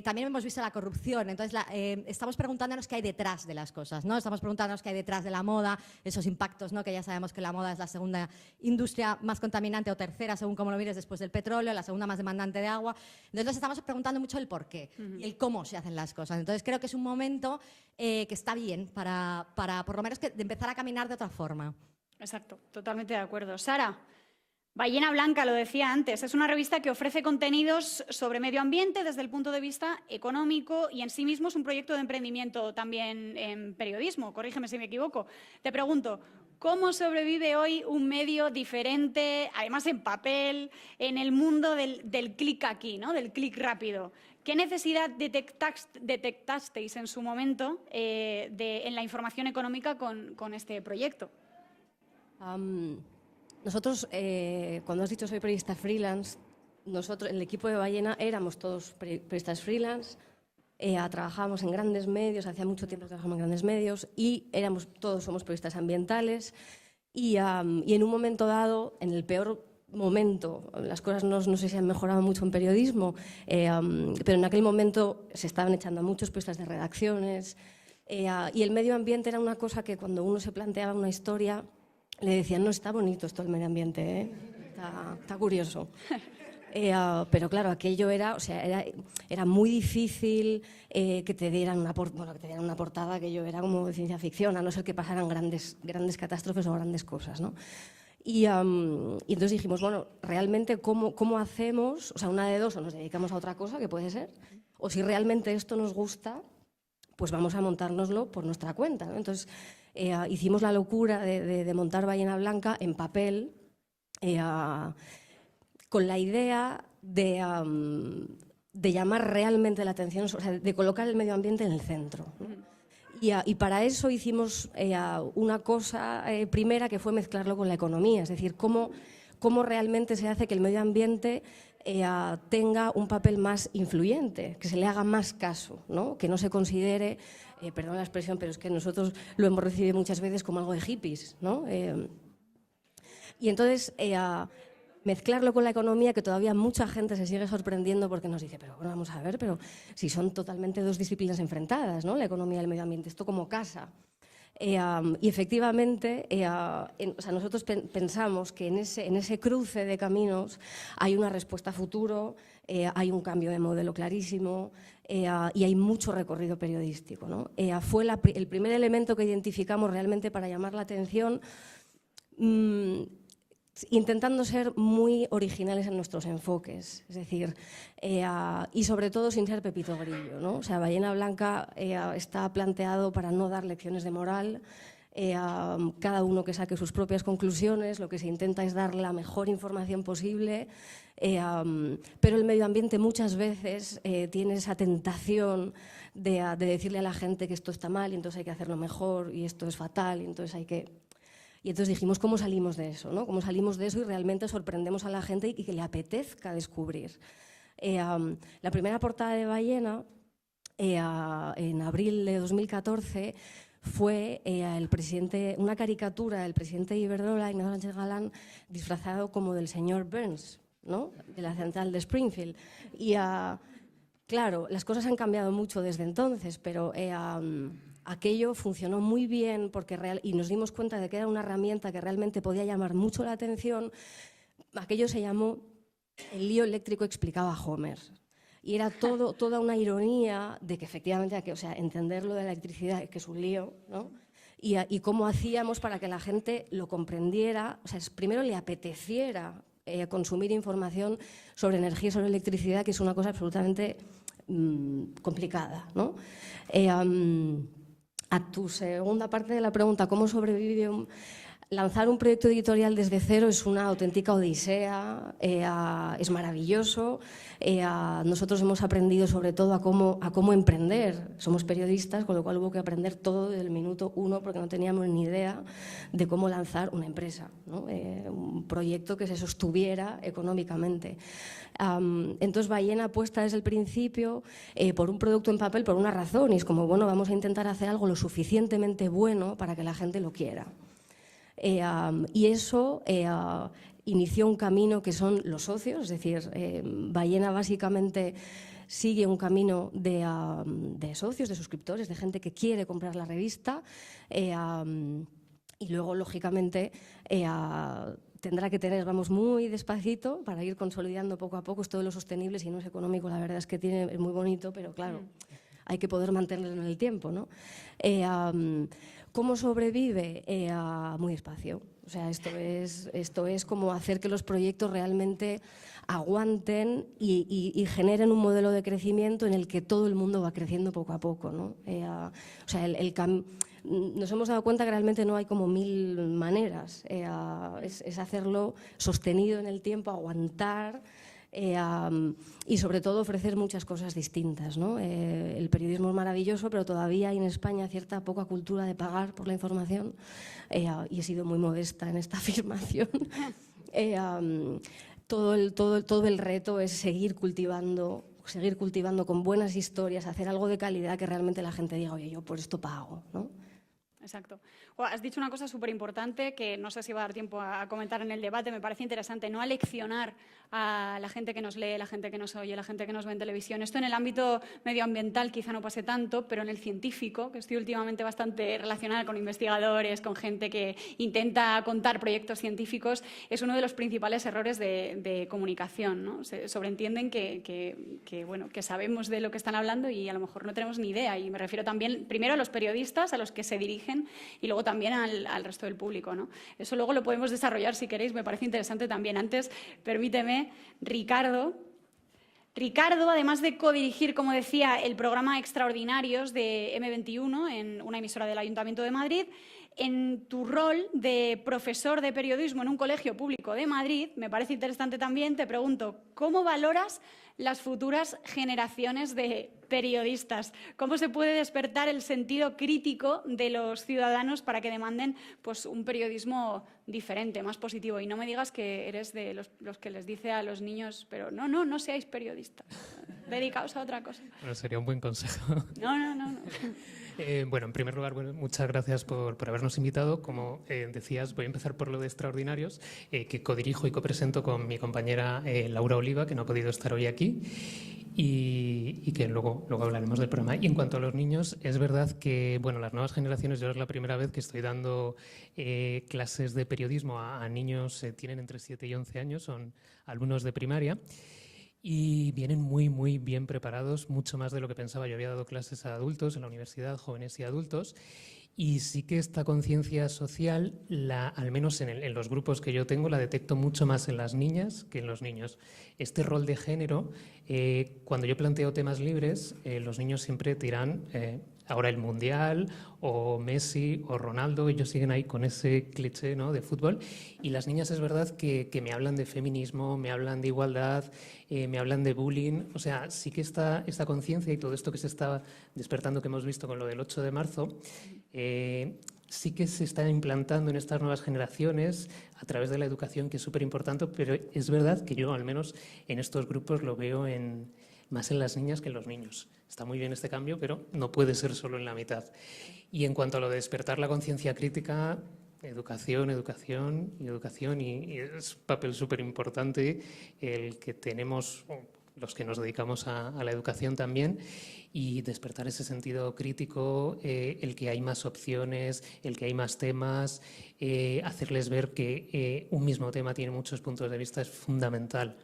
también hemos visto la corrupción. Entonces, estamos preguntándonos qué hay detrás de las cosas, ¿no? Estamos preguntándonos qué hay detrás de la moda, esos impactos, ¿no? Que ya sabemos que la moda es la segunda industria más contaminante o tercera, según cómo lo mires, después del petróleo, la segunda más demandante de agua. Entonces, nos estamos preguntando mucho el por qué y el cómo se hacen las cosas. Entonces, creo que es un momento que está bien para por lo menos de empezar a caminar de otra forma. Exacto, totalmente de acuerdo. Sara, Ballena Blanca, lo decía antes, es una revista que ofrece contenidos sobre medio ambiente desde el punto de vista económico y en sí mismo es un proyecto de emprendimiento también en periodismo, corrígeme si me equivoco. Te pregunto, ¿cómo sobrevive hoy un medio diferente, además en papel, en el mundo del clic aquí, ¿no? Del clic rápido? ¿Qué necesidad detectasteis en su momento en la información económica con este proyecto? Nosotros, cuando has dicho soy periodista freelance, nosotros, el equipo de Ballena, éramos todos periodistas freelance, trabajábamos en grandes medios, hacía mucho tiempo que trabajamos en grandes medios y todos somos periodistas ambientales y en un momento dado, en el peor momento, las cosas no sé si han mejorado mucho en periodismo, pero en aquel momento se estaban echando a muchos periodistas de redacciones y el medio ambiente era una cosa que cuando uno se planteaba una historia le decían, no, está bonito esto el medio ambiente, está curioso. Pero claro, aquello era muy difícil que te dieran una portada, aquello era como de ciencia ficción, a no ser que pasaran grandes catástrofes o grandes cosas, ¿no? Y entonces dijimos, bueno, realmente, ¿cómo hacemos? O sea, una de dos, o nos dedicamos a otra cosa, que puede ser, o si realmente esto nos gusta, pues vamos a montárnoslo por nuestra cuenta, ¿no? Entonces, hicimos la locura de montar Ballena Blanca en papel, con la idea de llamar realmente la atención, o sea, de colocar el medio ambiente en el centro, ¿no? Y para eso hicimos una cosa primera que fue mezclarlo con la economía, es decir, cómo realmente se hace que el medio ambiente tenga un papel más influyente, que se le haga más caso, ¿no? Que no se considere, perdón la expresión, pero es que nosotros lo hemos recibido muchas veces como algo de hippies, ¿no? Y entonces mezclarlo con la economía, que todavía mucha gente se sigue sorprendiendo porque nos dice, pero bueno, vamos a ver, pero si son totalmente dos disciplinas enfrentadas, ¿no? La economía y el medio ambiente, esto como casa. Y efectivamente, o sea, nosotros pensamos que en ese cruce de caminos hay una respuesta a futuro, hay un cambio de modelo clarísimo y hay mucho recorrido periodístico, ¿no? Fue el primer elemento que identificamos realmente para llamar la atención, intentando ser muy originales en nuestros enfoques, es decir, y sobre todo sin ser Pepito Grillo, ¿no? O sea, Ballena Blanca está planteado para no dar lecciones de moral, cada uno que saque sus propias conclusiones, lo que se intenta es dar la mejor información posible, pero el medio ambiente muchas veces tiene esa tentación de decirle a la gente que esto está mal y entonces hay que hacerlo mejor y esto es fatal y entonces hay que... Y entonces dijimos, ¿cómo salimos de eso, ¿no? ¿Cómo salimos de eso y realmente sorprendemos a la gente y que le apetezca descubrir? La primera portada de Ballena, en abril de 2014, fue una caricatura del presidente de Iberdrola, Ignacio Sánchez Galán, disfrazado como del señor Burns, ¿no? De la central de Springfield. Y claro, las cosas han cambiado mucho desde entonces, pero... aquello funcionó muy bien y nos dimos cuenta de que era una herramienta que realmente podía llamar mucho la atención. Aquello se llamó El lío eléctrico explicado a Homer. Y era toda una ironía de que efectivamente hay que, o sea, entender lo de la electricidad, que es un lío, ¿no? Y cómo hacíamos para que la gente lo comprendiera, o sea, primero le apeteciera consumir información sobre energía y sobre electricidad, que es una cosa absolutamente complicada, ¿no? A tu segunda parte de la pregunta, ¿cómo sobrevive lanzar un proyecto editorial desde cero? Es una auténtica odisea, es maravilloso. Nosotros hemos aprendido sobre todo a cómo emprender. Somos periodistas, con lo cual hubo que aprender todo desde el minuto uno porque no teníamos ni idea de cómo lanzar una empresa, ¿no? Un proyecto que se sostuviera económicamente. Entonces Ballena apuesta desde el principio por un producto en papel por una razón, y es como, bueno, vamos a intentar hacer algo lo suficientemente bueno para que la gente lo quiera. Y eso inició un camino que son los socios, es decir, Ballena básicamente sigue un camino de socios, de suscriptores, de gente que quiere comprar la revista y luego, lógicamente, tendrá que tener, vamos muy despacito para ir consolidando poco a poco. Esto de lo sostenible, si no es económico, la verdad es que es muy bonito, pero claro, hay que poder mantenerlo en el tiempo, ¿no? ¿Cómo sobrevive? Muy despacio. O sea, esto es como hacer que los proyectos realmente aguanten y generen un modelo de crecimiento en el que todo el mundo va creciendo poco a poco, ¿no? O sea, nos hemos dado cuenta que realmente no hay como 1000 maneras. Es hacerlo sostenido en el tiempo, aguantar y sobre todo ofrecer muchas cosas distintas, ¿no? El periodismo es maravilloso, pero todavía hay en España cierta poca cultura de pagar por la información y he sido muy modesta en esta afirmación. Todo el reto es seguir cultivando con buenas historias, hacer algo de calidad que realmente la gente diga, oye, yo por esto pago, ¿no? Exacto. Has dicho una cosa súper importante que no sé si va a dar tiempo a comentar en el debate, me parece interesante, no aleccionar a la gente que nos lee, la gente que nos oye, la gente que nos ve en televisión. Esto en el ámbito medioambiental quizá no pase tanto, pero en el científico, que estoy últimamente bastante relacionada con investigadores, con gente que intenta contar proyectos científicos, es uno de los principales errores de comunicación, ¿no? Se sobreentienden que sabemos de lo que están hablando y a lo mejor no tenemos ni idea. Y me refiero también primero a los periodistas, a los que se dirigen, y luego también al resto del público, ¿no? Eso luego lo podemos desarrollar si queréis, me parece interesante también. Antes, permíteme, Ricardo, además de codirigir, como decía, el programa Extraordinarios de M21 en una emisora del Ayuntamiento de Madrid, en tu rol de profesor de periodismo en un colegio público de Madrid, me parece interesante también, te pregunto, ¿cómo valoras las futuras generaciones de periodistas? ¿Cómo se puede despertar el sentido crítico de los ciudadanos para que demanden pues, un periodismo diferente, más positivo? Y no me digas que eres de los que les dice a los niños, pero no seáis periodistas, dedicaos a otra cosa. Bueno, sería un buen consejo. No. Bueno, en primer lugar, muchas gracias por habernos invitado. Como decías, voy a empezar por lo de Extraordinarios, que codirijo y copresento con mi compañera Laura Oliva, que no ha podido estar hoy aquí, y que luego hablaremos del programa. Y en cuanto a los niños, es verdad que las nuevas generaciones, yo es la primera vez que estoy dando clases de periodismo a niños, tienen entre 7 y 11 años, son alumnos de primaria, y vienen muy, muy bien preparados, mucho más de lo que pensaba. Yo había dado clases a adultos en la universidad, jóvenes y adultos, y sí que esta conciencia social, al menos en los grupos que yo tengo, la detecto mucho más en las niñas que en los niños. Este rol de género, cuando yo planteo temas libres, los niños siempre dirán ahora el Mundial, o Messi, o Ronaldo, ellos siguen ahí con ese cliché, ¿no?, de fútbol. Y las niñas es verdad que me hablan de feminismo, me hablan de igualdad, me hablan de bullying. O sea, sí que esta conciencia y todo esto que se está despertando, que hemos visto con lo del 8 de marzo, sí que se está implantando en estas nuevas generaciones a través de la educación, que es súper importante, pero es verdad que yo, al menos en estos grupos, lo veo más en las niñas que en los niños. Está muy bien este cambio, pero no puede ser solo en la mitad. Y en cuanto a lo de despertar la conciencia crítica, educación, y es un papel súper importante el que tenemos los que nos dedicamos a la educación también, y despertar ese sentido crítico, el que hay más opciones, el que hay más temas, hacerles ver que un mismo tema tiene muchos puntos de vista, es fundamental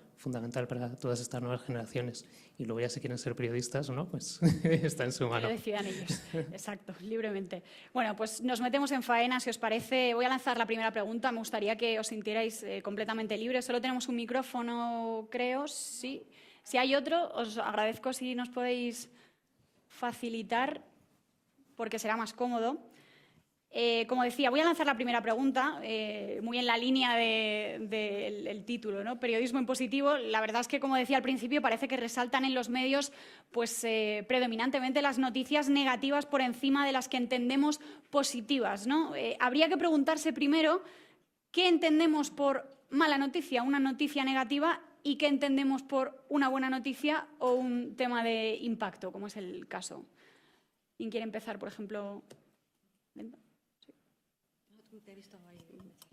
para todas estas nuevas generaciones. Y luego ya si quieren ser periodistas o no, pues está en su mano. Que decidan ellos, exacto, libremente. Bueno, pues nos metemos en faena, si os parece. Voy a lanzar la primera pregunta, me gustaría que os sintierais completamente libres. Solo tenemos un micrófono, creo, sí. Si hay otro, os agradezco si nos podéis facilitar, porque será más cómodo. Como decía, voy a lanzar la primera pregunta, muy en la línea del título, ¿no? Periodismo en positivo. La verdad es que, como decía al principio, parece que resaltan en los medios pues, predominantemente las noticias negativas por encima de las que entendemos positivas, ¿no? Habría que preguntarse primero qué entendemos por mala noticia, una noticia negativa, y qué entendemos por una buena noticia o un tema de impacto, como es el caso. ¿Quién quiere empezar, por ejemplo? Te he visto ahí.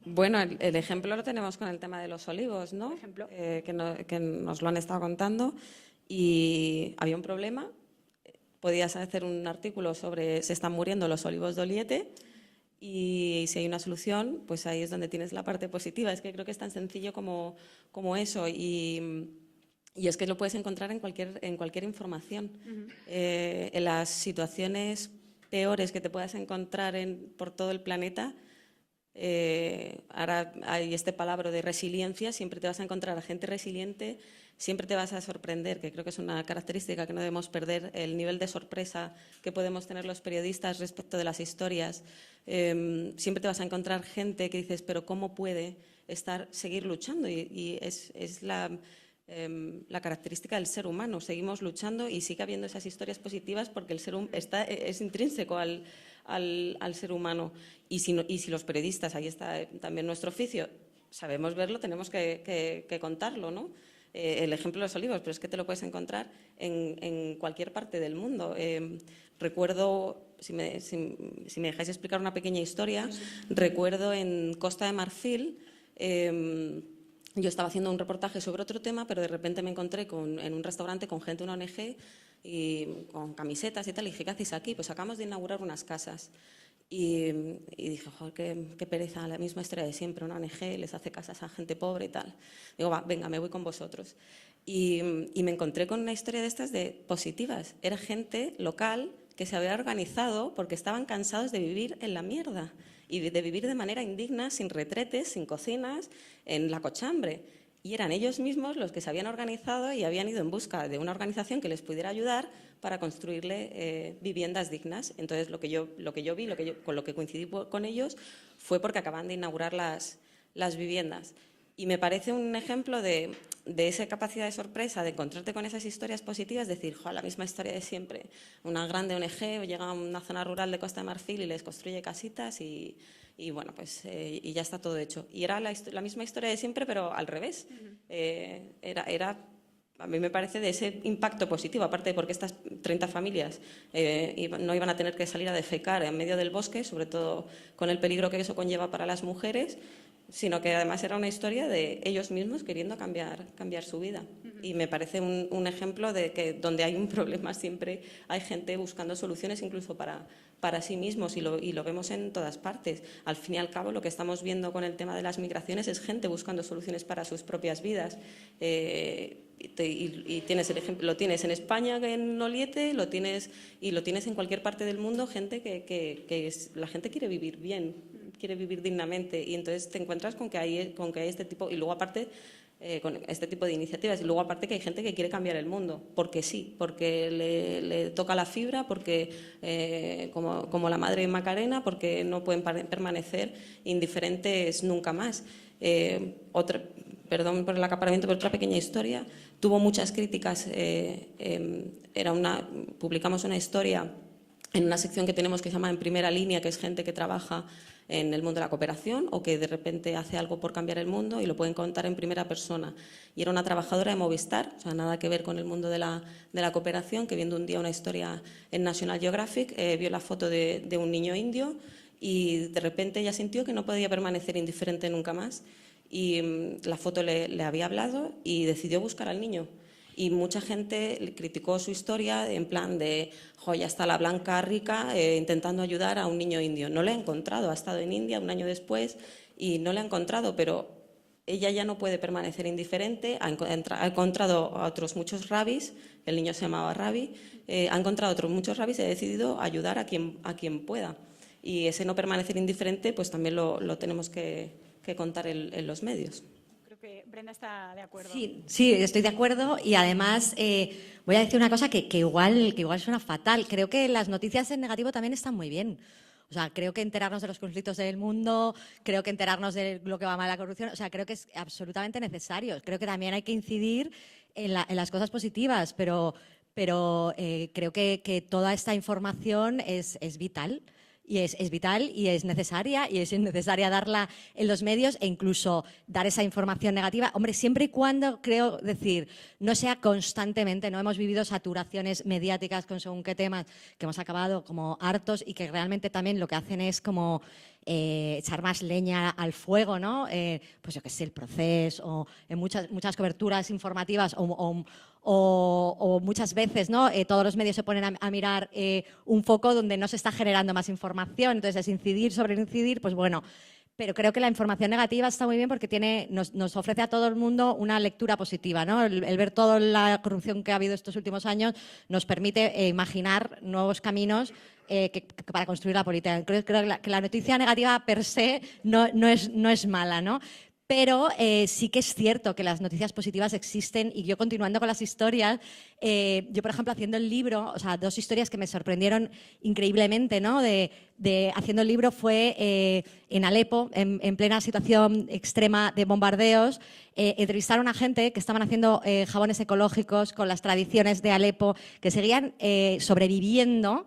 Bueno, el ejemplo lo tenemos con el tema de los olivos, ¿no? Que nos lo han estado contando y había un problema. Podías hacer un artículo sobre se están muriendo los olivos de Oliete y si hay una solución, pues ahí es donde tienes la parte positiva. Es que creo que es tan sencillo como eso y es que lo puedes encontrar en cualquier información. En las situaciones peores que te puedas encontrar por todo el planeta, ahora hay este palabra de resiliencia, siempre te vas a encontrar a gente resiliente, siempre te vas a sorprender, que creo que es una característica que no debemos perder, el nivel de sorpresa que podemos tener los periodistas respecto de las historias. Siempre te vas a encontrar gente que dices, pero ¿cómo puede seguir luchando? Y es la característica del ser humano, seguimos luchando y sigue habiendo esas historias positivas porque el ser es intrínseco al ser humano. Y si los periodistas, ahí está también nuestro oficio, sabemos verlo, tenemos que contarlo, ¿no? El ejemplo de los olivos, pero es que te lo puedes encontrar en cualquier parte del mundo. Recuerdo, si me dejáis explicar una pequeña historia, recuerdo en Costa de Marfil, yo estaba haciendo un reportaje sobre otro tema, pero de repente me encontré en un restaurante con gente de una ONG y con camisetas y tal, y dije, ¿qué hacéis aquí? Pues acabamos de inaugurar unas casas. Y dije, joder, qué pereza, la misma historia de siempre, una ONG les hace casas a gente pobre y tal. Digo, va, venga, me voy con vosotros. Y me encontré con una historia de estas positivas. Era gente local que se había organizado porque estaban cansados de vivir en la mierda y de vivir de manera indigna, sin retretes, sin cocinas, en la cochambre. Y eran ellos mismos los que se habían organizado y habían ido en busca de una organización que les pudiera ayudar para construirle viviendas dignas. Entonces, lo que yo vi, con lo que coincidí con ellos, fue porque acaban de inaugurar las viviendas. Y me parece un ejemplo de esa capacidad de sorpresa, de encontrarte con esas historias positivas, decir, la misma historia de siempre. Una grande ONG llega a una zona rural de Costa de Marfil y les construye casitas y bueno, pues y ya está todo hecho. Y era la misma historia de siempre, pero al revés. A mí me parece de ese impacto positivo, aparte de porque estas 30 familias no iban a tener que salir a defecar en medio del bosque, sobre todo con el peligro que eso conlleva para las mujeres, sino que además era una historia de ellos mismos queriendo cambiar su vida. Y me parece un ejemplo de que donde hay un problema siempre hay gente buscando soluciones incluso para sí mismos y lo vemos en todas partes. Al fin y al cabo, lo que estamos viendo con el tema de las migraciones es gente buscando soluciones para sus propias vidas. Y tienes el ejemplo, lo tienes en España, en Oliete, lo tienes en cualquier parte del mundo, gente la gente quiere vivir bien, quiere vivir dignamente, y entonces te encuentras con que hay este tipo, y luego aparte con este tipo de iniciativas, y luego aparte que hay gente que quiere cambiar el mundo, porque sí, porque le toca la fibra, porque como la madre Macarena, porque no pueden permanecer indiferentes nunca más. Perdón por el acaparamiento, pero otra pequeña historia. Tuvo muchas críticas. Publicamos una historia en una sección que tenemos que se llama En Primera Línea, que es gente que trabaja en el mundo de la cooperación o que de repente hace algo por cambiar el mundo y lo pueden contar en primera persona. Y era una trabajadora de Movistar, o sea, nada que ver con el mundo de la cooperación, que viendo un día una historia en National Geographic vio la foto de un niño indio y de repente ella sintió que no podía permanecer indiferente nunca más. Y la foto le había hablado y decidió buscar al niño. Y mucha gente le criticó su historia en plan de, ya está la blanca rica intentando ayudar a un niño indio. No le ha encontrado, ha estado en India un año después y no le ha encontrado, pero ella ya no puede permanecer indiferente, ha encontrado a otros muchos rabis, el niño se llamaba Rabi, ha encontrado a otros muchos rabis y ha decidido ayudar a quien pueda. Y ese no permanecer indiferente pues también lo tenemos que contar en los medios. Creo que Brenda está de acuerdo. Sí, estoy de acuerdo y además voy a decir una cosa que igual suena fatal. Creo que las noticias en negativo también están muy bien. O sea, creo que enterarnos de los conflictos del mundo, creo que enterarnos de lo que va mal la corrupción, o sea, creo que es absolutamente necesario. Creo que también hay que incidir en las cosas positivas, pero creo que toda esta información es vital. Y es vital y es necesaria darla en los medios e incluso dar esa información negativa. Hombre, siempre y cuando, creo decir, no sea constantemente, no hemos vivido saturaciones mediáticas con según qué temas que hemos acabado como hartos y que realmente también lo que hacen es como echar más leña al fuego, ¿no? Pues yo qué sé, el Proceso, o en muchas coberturas informativas o muchas veces, ¿no? Todos los medios se ponen a mirar un foco donde no se está generando más información, entonces es incidir sobre incidir, pues bueno. Pero creo que la información negativa está muy bien porque nos ofrece a todo el mundo una lectura positiva, ¿no? El ver toda la corrupción que ha habido estos últimos años nos permite imaginar nuevos caminos para construir la política. Creo que la noticia negativa per se no es mala, ¿no? Pero sí que es cierto que las noticias positivas existen y yo continuando con las historias, yo por ejemplo haciendo el libro, o sea, 2 historias que me sorprendieron increíblemente, ¿no? Haciendo el libro fue en Alepo, en plena situación extrema de bombardeos, entrevistaron a gente que estaban haciendo jabones ecológicos con las tradiciones de Alepo, que seguían sobreviviendo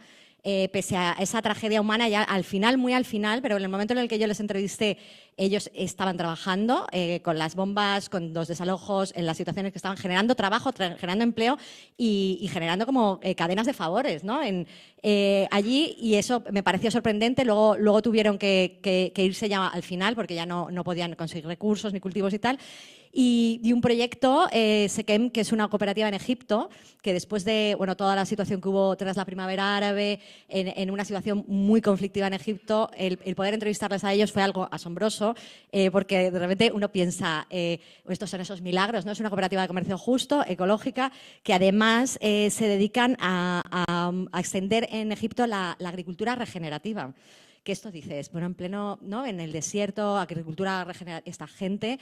pese a esa tragedia humana, ya al final, muy al final, pero en el momento en el que yo les entrevisté, ellos estaban trabajando con las bombas, con los desalojos, en las situaciones que estaban generando trabajo, generando empleo y generando como cadenas de favores, ¿no? Allí, y eso me pareció sorprendente. Luego tuvieron que irse ya al final porque ya no podían conseguir recursos ni cultivos y tal. Y un proyecto, Sekem, que es una cooperativa en Egipto, que después de toda la situación que hubo tras la primavera árabe, en una situación muy conflictiva en Egipto, el poder entrevistarles a ellos fue algo asombroso, porque de repente uno piensa, estos son esos milagros, ¿no? Es una cooperativa de comercio justo, ecológica, que además se dedican a extender en Egipto la agricultura regenerativa. Que esto dices, bueno, en pleno, ¿no? En el desierto, agricultura regenerativa, esta gente,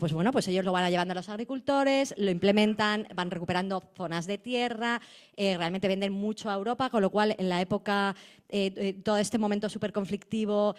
pues ellos lo van llevando a los agricultores, lo implementan, van recuperando zonas de tierra, realmente venden mucho a Europa, con lo cual en la época, todo este momento súper conflictivo,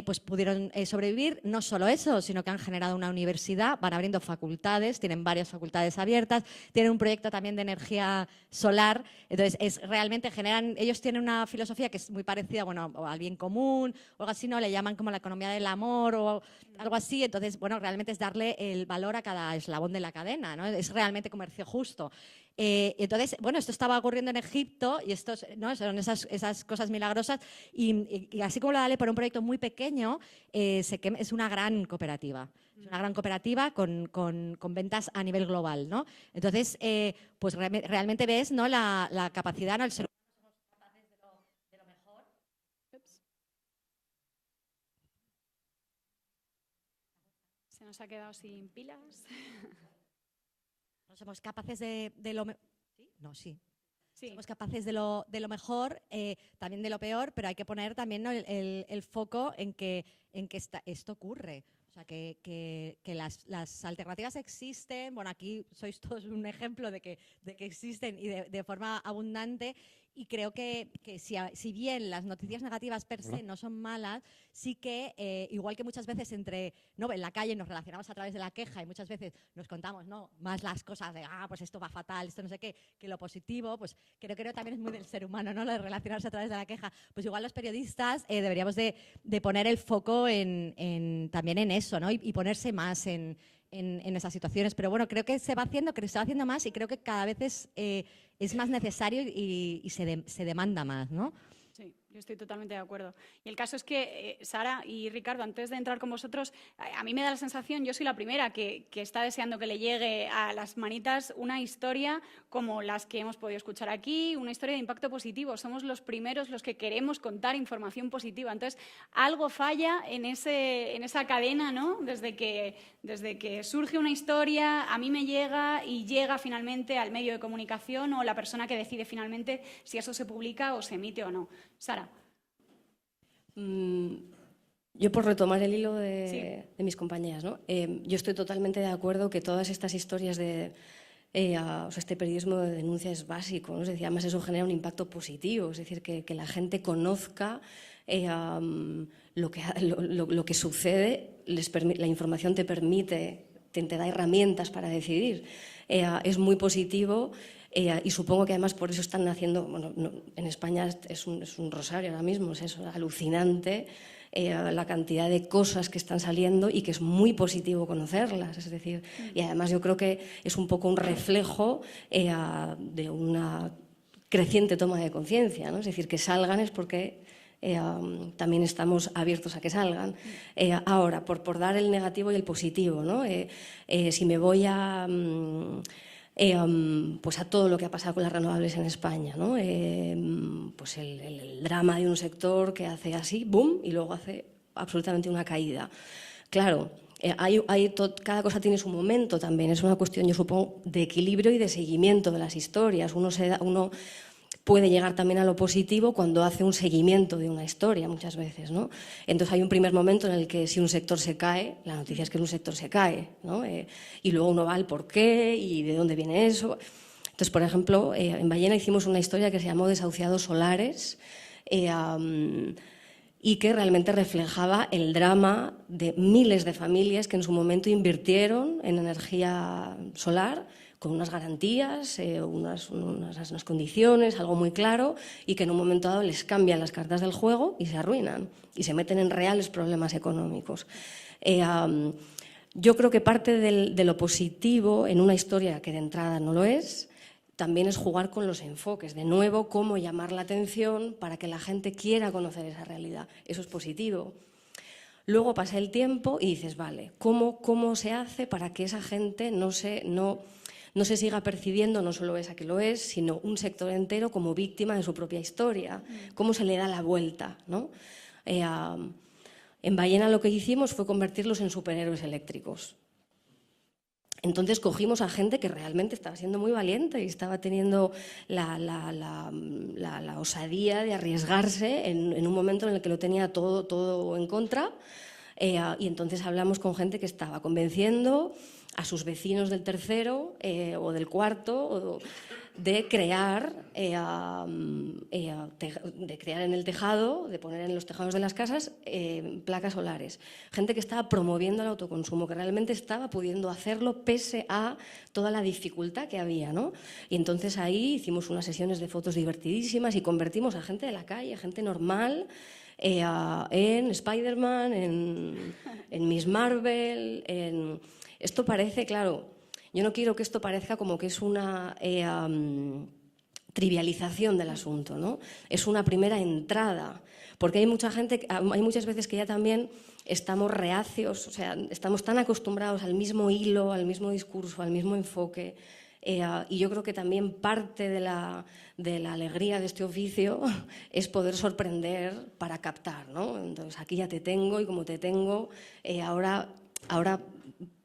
pues pudieron sobrevivir. No solo eso, sino que han generado una universidad, van abriendo facultades, tienen varias facultades abiertas, tienen un proyecto también de energía solar, entonces realmente ellos tienen una filosofía que es muy parecida, al bien común, o algo así, ¿no? Le llaman como la economía del amor o algo así. Entonces, realmente es darle el valor a cada eslabón de la cadena, ¿no? Es realmente comercio justo. Entonces, esto estaba ocurriendo en Egipto y ¿no? Son esas cosas milagrosas y así como lo dale por un proyecto muy pequeño, Sekem es una gran cooperativa. Es una gran cooperativa con ventas a nivel global, ¿no? Entonces, pues realmente ves, ¿no? la capacidad, ¿no? El ser Se nos ha quedado sin pilas. No somos capaces de lo mejor. ¿Sí? No, sí. Somos capaces de lo mejor, también de lo peor, pero hay que poner también, ¿no? el foco en que esto ocurre. O sea, que las alternativas existen. Bueno, aquí sois todos un ejemplo de que existen y de forma abundante. Y creo que si bien las noticias negativas per se no son malas, sí que, igual que muchas veces ¿no? en la calle nos relacionamos a través de la queja y muchas veces nos contamos, ¿no? más las cosas de, pues esto va fatal, esto no sé qué, que lo positivo, pues creo que también es muy del ser humano, ¿no? Lo de relacionarse a través de la queja. Pues igual los periodistas deberíamos de poner el foco también en eso, ¿no? y ponerse más en esas situaciones. Pero creo que se va haciendo más y creo que cada vez es más necesario y se demanda más, ¿no? Sí, yo estoy totalmente de acuerdo. Y el caso es que, Sara y Ricardo, antes de entrar con vosotros, a mí me da la sensación, yo soy la primera que está deseando que le llegue a las manitas una historia como las que hemos podido escuchar aquí, una historia de impacto positivo. Somos los primeros los que queremos contar información positiva. Entonces, algo falla en esa cadena, ¿no? Desde que surge una historia, a mí me llega y llega finalmente al medio de comunicación o la persona que decide finalmente si eso se publica o se emite o no. Sara. Yo, por retomar el hilo de mis compañeras, ¿no? Yo estoy totalmente de acuerdo que todas estas historias este periodismo de denuncia es básico, ¿no? Es decir, además eso genera un impacto positivo, es decir, que la gente conozca lo que sucede, la información te da herramientas para decidir. Es muy positivo. Y supongo que además por eso están naciendo, en España es un rosario ahora mismo, es alucinante la cantidad de cosas que están saliendo y que es muy positivo conocerlas, es decir, y además yo creo que es un poco un reflejo de una creciente toma de conciencia, ¿no? Es decir, que salgan es porque también estamos abiertos a que salgan. Ahora, por dar el negativo y el positivo, ¿no? Si me voy a pues a todo lo que ha pasado con las renovables en España, ¿no? Pues el drama de un sector que hace así, boom, y luego hace absolutamente una caída. Claro, cada cosa tiene su momento también, es una cuestión, yo supongo, de equilibrio y de seguimiento de las historias. Uno puede llegar también a lo positivo cuando hace un seguimiento de una historia muchas veces, ¿no? Entonces hay un primer momento en el que si un sector se cae, la noticia es que un sector se cae, ¿no? Y luego uno va al por qué y de dónde viene eso. Entonces, por ejemplo, en Ballena hicimos una historia que se llamó Desahuciados Solares y que realmente reflejaba el drama de miles de familias que en su momento invirtieron en energía solar con unas garantías, unas condiciones, algo muy claro, y que en un momento dado les cambian las cartas del juego y se arruinan y se meten en reales problemas económicos. Yo creo que parte de lo positivo en una historia que de entrada no lo es, también es jugar con los enfoques. De nuevo, cómo llamar la atención para que la gente quiera conocer esa realidad. Eso es positivo. Luego pasa el tiempo y dices, vale, ¿cómo se hace para que esa gente no se siga percibiendo, no solo esa que lo es, sino un sector entero como víctima de su propia historia? ¿Cómo se le da la vuelta, ¿no? En Ballena lo que hicimos fue convertirlos en superhéroes eléctricos. Entonces cogimos a gente que realmente estaba siendo muy valiente y estaba teniendo la osadía de arriesgarse en un momento en el que lo tenía todo en contra. Y entonces hablamos con gente que estaba convenciendo a sus vecinos del tercero o del cuarto de crear en el tejado, de poner en los tejados de las casas placas solares. Gente que estaba promoviendo el autoconsumo, que realmente estaba pudiendo hacerlo pese a toda la dificultad que había, ¿no? Y entonces ahí hicimos unas sesiones de fotos divertidísimas y convertimos a gente de la calle, gente normal, en Spider-Man, en Miss Marvel, Esto parece, claro, yo no quiero que esto parezca como que es una trivialización del asunto, ¿no? Es una primera entrada, porque hay muchas veces que ya también estamos reacios, o sea, estamos tan acostumbrados al mismo hilo, al mismo discurso, al mismo enfoque, y yo creo que también parte de la alegría de este oficio es poder sorprender para captar, ¿no? Entonces aquí ya te tengo y como te tengo, ahora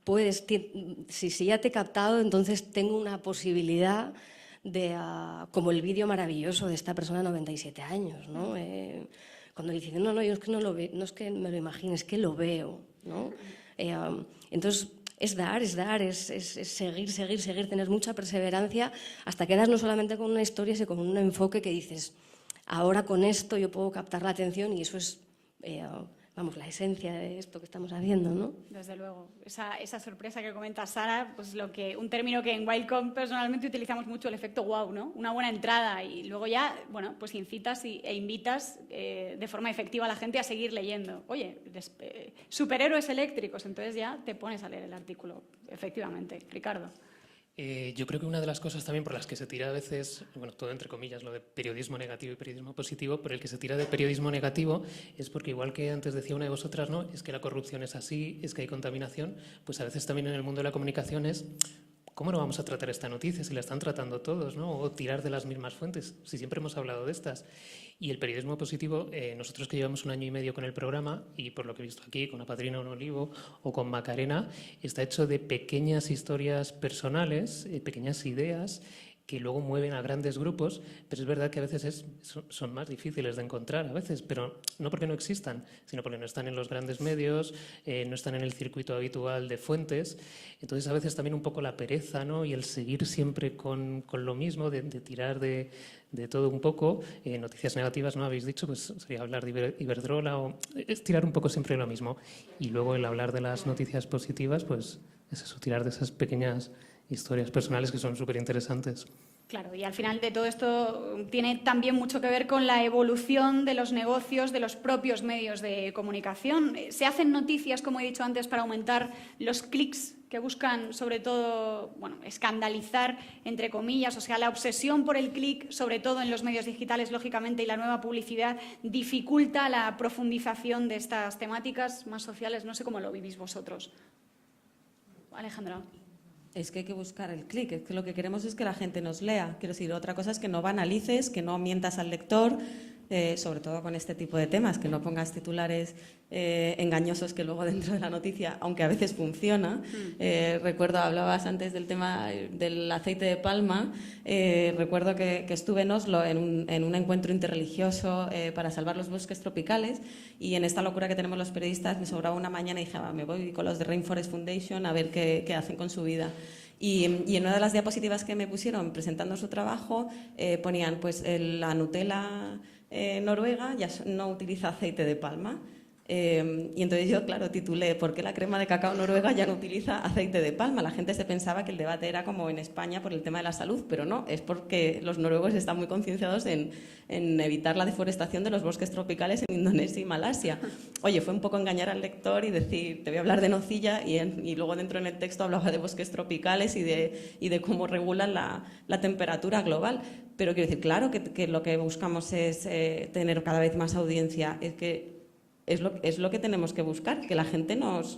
puedes, si ya te he captado, entonces tengo una posibilidad de, como el vídeo maravilloso de esta persona de 97 años, ¿no? Cuando dice, no, yo es que no lo veo, no es que me lo imagine, es que lo veo, ¿no? Entonces, es dar, es seguir, tener mucha perseverancia hasta que das no solamente con una historia, sino con un enfoque que dices, ahora con esto yo puedo captar la atención y eso es, vamos, la esencia de esto que estamos haciendo, ¿no? Desde luego. Esa sorpresa que comenta Sara, pues un término que en Wildcom personalmente utilizamos mucho, el efecto wow, ¿no? Una buena entrada y luego ya, bueno, pues incitas e invitas de forma efectiva a la gente a seguir leyendo. Oye, superhéroes eléctricos, entonces ya te pones a leer el artículo, efectivamente. Ricardo. Yo creo que una de las cosas también por las que se tira a veces, bueno, todo entre comillas, lo de periodismo negativo y periodismo positivo, por el que se tira de periodismo negativo es porque igual que antes decía una de vosotras, ¿no? Es que la corrupción es así, es que hay contaminación, pues a veces también en el mundo de la comunicación es ¿cómo no vamos a tratar esta noticia si la están tratando todos, ¿no? O tirar de las mismas fuentes, si siempre hemos hablado de estas. Y el periodismo positivo, nosotros que llevamos 1 año y medio con el programa, y por lo que he visto aquí, con Apadrina un Olivo o con Macarena, está hecho de pequeñas historias personales, pequeñas ideas, que luego mueven a grandes grupos, pero es verdad que a veces son más difíciles de encontrar, a veces, pero no porque no existan, sino porque no están en los grandes medios, no están en el circuito habitual de fuentes. Entonces, a veces también un poco la pereza, ¿no? Y el seguir siempre con lo mismo, de tirar de todo un poco. Noticias negativas, ¿no? Habéis dicho, pues sería hablar de Iberdrola, o es tirar un poco siempre lo mismo. Y luego el hablar de las noticias positivas, pues es eso, tirar de esas pequeñas historias personales que son súper interesantes. Claro, y al final de todo esto tiene también mucho que ver con la evolución de los negocios, de los propios medios de comunicación. Se hacen noticias, como he dicho antes, para aumentar los clics que buscan sobre todo, bueno, escandalizar, entre comillas, o sea, la obsesión por el clic, sobre todo en los medios digitales, lógicamente, y la nueva publicidad, dificulta la profundización de estas temáticas más sociales. No sé cómo lo vivís vosotros. Alejandra. Es que hay que buscar el clic, es que lo que queremos es que la gente nos lea. Quiero decir, otra cosa es que no banalices, que no mientas al lector, sobre todo con este tipo de temas, que no pongas titulares engañosos que luego dentro de la noticia, aunque a veces funciona. Recuerdo, hablabas antes del tema del aceite de palma, recuerdo que estuve en Oslo en un encuentro interreligioso para salvar los bosques tropicales, y en esta locura que tenemos los periodistas me sobraba una mañana y dije, me voy con los de Rainforest Foundation a ver qué hacen con su vida. Y en una de las diapositivas que me pusieron presentando su trabajo ponían, pues la Nutella noruega ya no utiliza aceite de palma. Y entonces yo, claro, titulé ¿por qué la crema de cacao noruega ya no utiliza aceite de palma? La gente se pensaba que el debate era como en España por el tema de la salud, pero no, es porque los noruegos están muy concienciados en evitar la deforestación de los bosques tropicales en Indonesia y Malasia. Oye, fue un poco engañar al lector y decir, te voy a hablar de nocilla, y luego dentro en el texto hablaba de bosques tropicales y de cómo regulan la temperatura global. Pero quiero decir, claro que lo que buscamos es tener cada vez más audiencia, es lo que tenemos que buscar, que la gente nos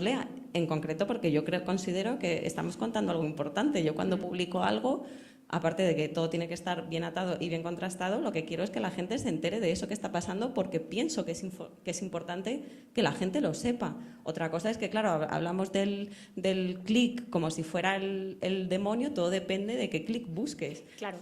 lea, en concreto porque yo considero que estamos contando algo importante. Yo cuando publico algo, aparte de que todo tiene que estar bien atado y bien contrastado, lo que quiero es que la gente se entere de eso que está pasando, porque pienso que es importante que la gente lo sepa. Otra cosa es que, claro, hablamos del clic como si fuera el demonio, todo depende de qué clic busques. Claro.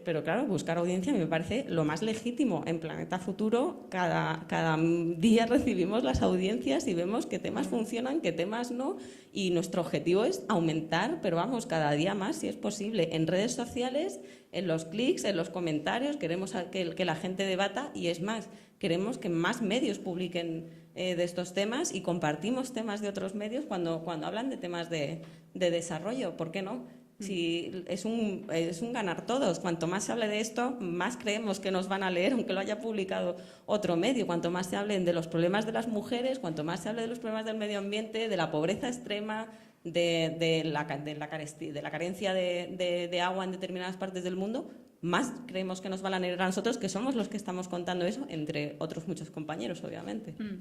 Pero claro, buscar audiencia me parece lo más legítimo. En Planeta Futuro cada día recibimos las audiencias y vemos qué temas funcionan, qué temas no, y nuestro objetivo es aumentar, pero vamos, cada día más si es posible, en redes sociales, en los clics, en los comentarios. Queremos que la gente debata, y es más, queremos que más medios publiquen de estos temas, y compartimos temas de otros medios cuando hablan de temas de desarrollo. ¿Por qué no? Si es un ganar todos. Cuanto más se hable de esto, más creemos que nos van a leer, aunque lo haya publicado otro medio. Cuanto más se hablen de los problemas de las mujeres, cuanto más se hable de los problemas del medio ambiente, de la pobreza extrema, de la carencia de agua en determinadas partes del mundo, más creemos que nos van a leer a nosotros, que somos los que estamos contando eso, entre otros muchos compañeros, obviamente. No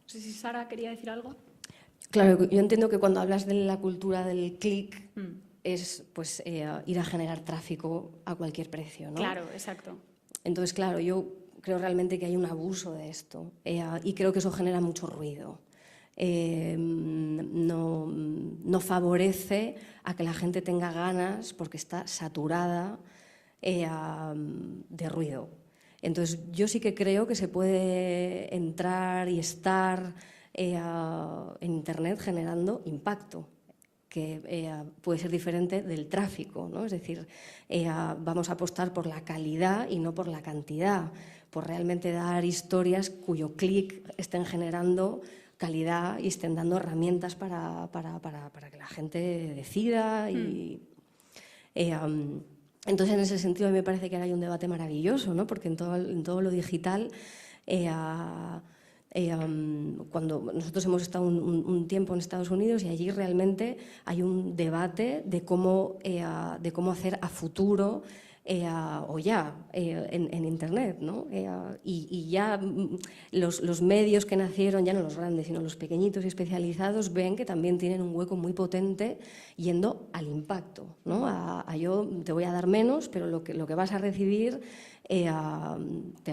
sé si Sara quería decir algo. Claro, yo entiendo que cuando hablas de la cultura del clic, es pues ir a generar tráfico a cualquier precio, ¿no? Claro, exacto. Entonces, claro, yo creo realmente que hay un abuso de esto, y creo que eso genera mucho ruido. No favorece a que la gente tenga ganas, porque está saturada de ruido. Entonces, yo sí que creo que se puede entrar y estar en Internet generando impacto, que puede ser diferente del tráfico, ¿no? Es decir, vamos a apostar por la calidad y no por la cantidad, por realmente dar historias cuyo clic estén generando calidad y estén dando herramientas para que la gente decida. Entonces, en ese sentido, a mí me parece que ahora hay un debate maravilloso, ¿no? Porque en todo lo digital, cuando nosotros hemos estado un tiempo en Estados Unidos, y allí realmente hay un debate de cómo hacer a futuro o ya en Internet, ¿no? Y ya los medios que nacieron, ya no los grandes, sino los pequeñitos y especializados, ven que también tienen un hueco muy potente yendo al impacto, ¿no? Yo te voy a dar menos, pero lo que vas a recibir te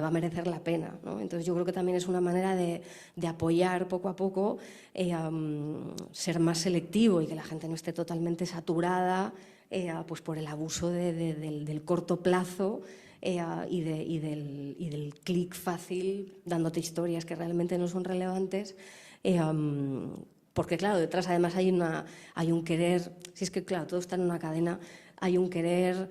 va a merecer la pena, ¿no? Entonces yo creo que también es una manera de apoyar poco a poco, ser más selectivo, y que la gente no esté totalmente saturada pues por el abuso del corto plazo y del clic fácil, dándote historias que realmente no son relevantes. Porque claro, detrás además hay un querer, si es que claro, todo está en una cadena. Hay un querer,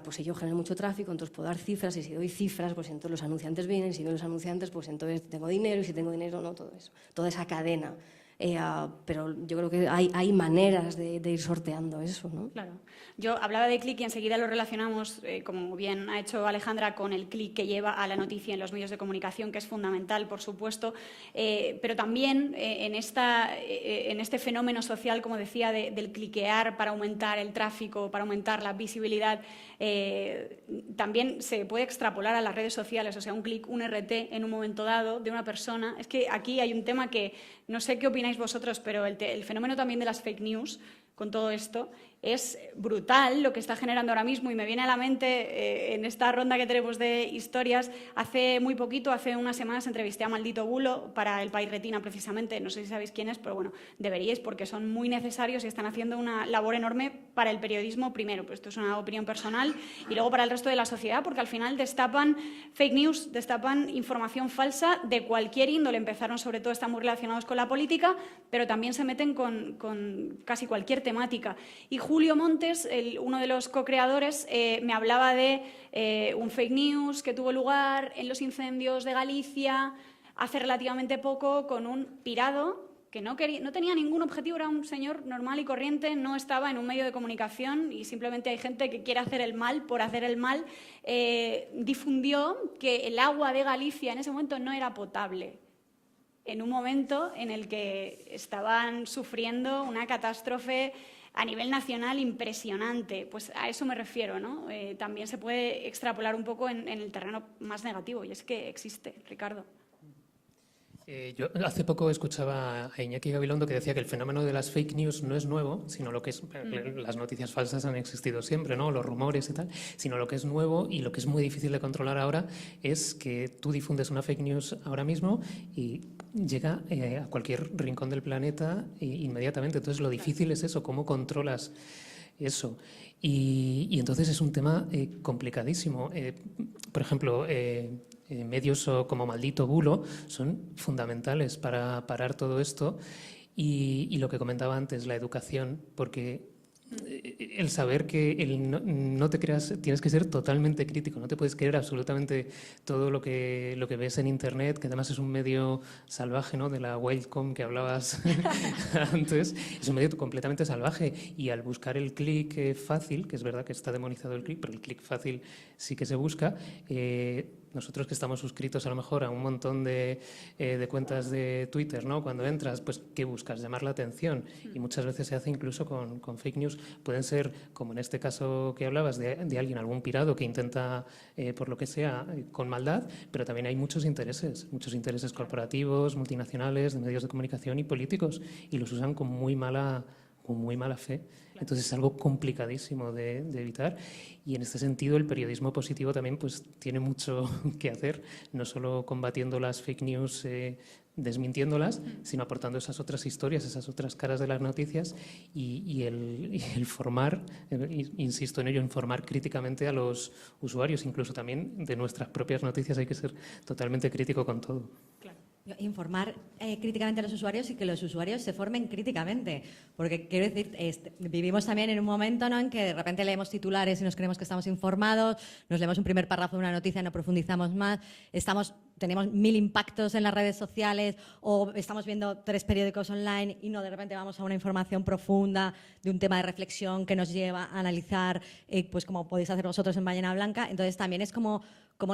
pues si yo genero mucho tráfico, entonces puedo dar cifras, y si doy cifras, pues entonces los anunciantes vienen, y si vienen los anunciantes, pues entonces tengo dinero, y si tengo dinero, no, todo eso, toda esa cadena. pero yo creo que hay maneras de ir sorteando eso, ¿no? Claro. Yo hablaba de clic y enseguida lo relacionamos, como bien ha hecho Alejandra, con el clic que lleva a la noticia en los medios de comunicación, que es fundamental, por supuesto, pero también en este fenómeno social, como decía, del cliquear para aumentar el tráfico, para aumentar la visibilidad, también se puede extrapolar a las redes sociales, o sea, un clic, un RT en un momento dado de una persona. Es que aquí hay un tema que no sé qué opináis vosotros, pero el fenómeno también de las fake news con todo esto es brutal lo que está generando ahora mismo, y me viene a la mente en esta ronda que tenemos de historias, hace muy poquito, hace unas semanas, entrevisté a Maldito Bulo para El País Retina precisamente, no sé si sabéis quién es, pero bueno, deberíais porque son muy necesarios y están haciendo una labor enorme para el periodismo primero, pues esto es una opinión personal, y luego para el resto de la sociedad, porque al final destapan fake news, destapan información falsa de cualquier índole. Empezaron, sobre todo, están muy relacionados con la política, pero también se meten con casi cualquier temática. Y Julio Montes, uno de los co-creadores, me hablaba de un fake news que tuvo lugar en los incendios de Galicia hace relativamente poco, con un pirado que no tenía ningún objetivo, era un señor normal y corriente, no estaba en un medio de comunicación, y simplemente hay gente que quiere hacer el mal por hacer el mal. Difundió que el agua de Galicia en ese momento no era potable, en un momento en el que estaban sufriendo una catástrofe a nivel nacional impresionante. Pues a eso me refiero, ¿no? También se puede extrapolar un poco en el terreno más negativo, y es que existe, Ricardo. Yo hace poco escuchaba a Iñaki Gabilondo que decía que el fenómeno de las fake news no es nuevo, sino lo que es... Las noticias falsas han existido siempre, ¿no? Los rumores y tal, sino lo que es nuevo y lo que es muy difícil de controlar ahora es que tú difundes una fake news ahora mismo y llega a cualquier rincón del planeta inmediatamente. Entonces lo difícil es eso, cómo controlas eso. Y entonces es un tema complicadísimo. Por ejemplo... medios como Maldito Bulo son fundamentales para parar todo esto, y lo que comentaba antes, la educación, porque el saber que no te creas, tienes que ser totalmente crítico, no te puedes creer absolutamente todo lo que ves en Internet, que además es un medio salvaje, ¿no? De la Wildcom que hablabas antes, es un medio completamente salvaje, y al buscar el clic fácil, que es verdad que está demonizado el clic, pero el clic fácil sí que se busca. Nosotros que estamos suscritos a lo mejor a un montón de cuentas de Twitter, ¿no? Cuando entras, pues ¿qué buscas? Llamar la atención, y muchas veces se hace incluso con fake news. Pueden ser, como en este caso que hablabas, de alguien, algún pirado que intenta, por lo que sea, con maldad, pero también hay muchos intereses corporativos, multinacionales, de medios de comunicación y políticos, y los usan con muy mala fe. Entonces es algo complicadísimo de evitar, y en este sentido el periodismo positivo también pues tiene mucho que hacer, no solo combatiendo las fake news, desmintiéndolas, sino aportando esas otras historias, esas otras caras de las noticias, y el formar, insisto en ello, informar críticamente a los usuarios, incluso también de nuestras propias noticias. Hay que ser totalmente crítico con todo. Claro. Informar críticamente a los usuarios y que los usuarios se formen críticamente, porque quiero decir, vivimos también en un momento, ¿no?, en que de repente leemos titulares y nos creemos que estamos informados, nos leemos un primer párrafo de una noticia y no profundizamos más, tenemos 1000 impactos en las redes sociales, o estamos viendo 3 periódicos online y no, de repente vamos a una información profunda de un tema de reflexión que nos lleva a analizar, pues como podéis hacer vosotros en Ballena Blanca. Entonces también es como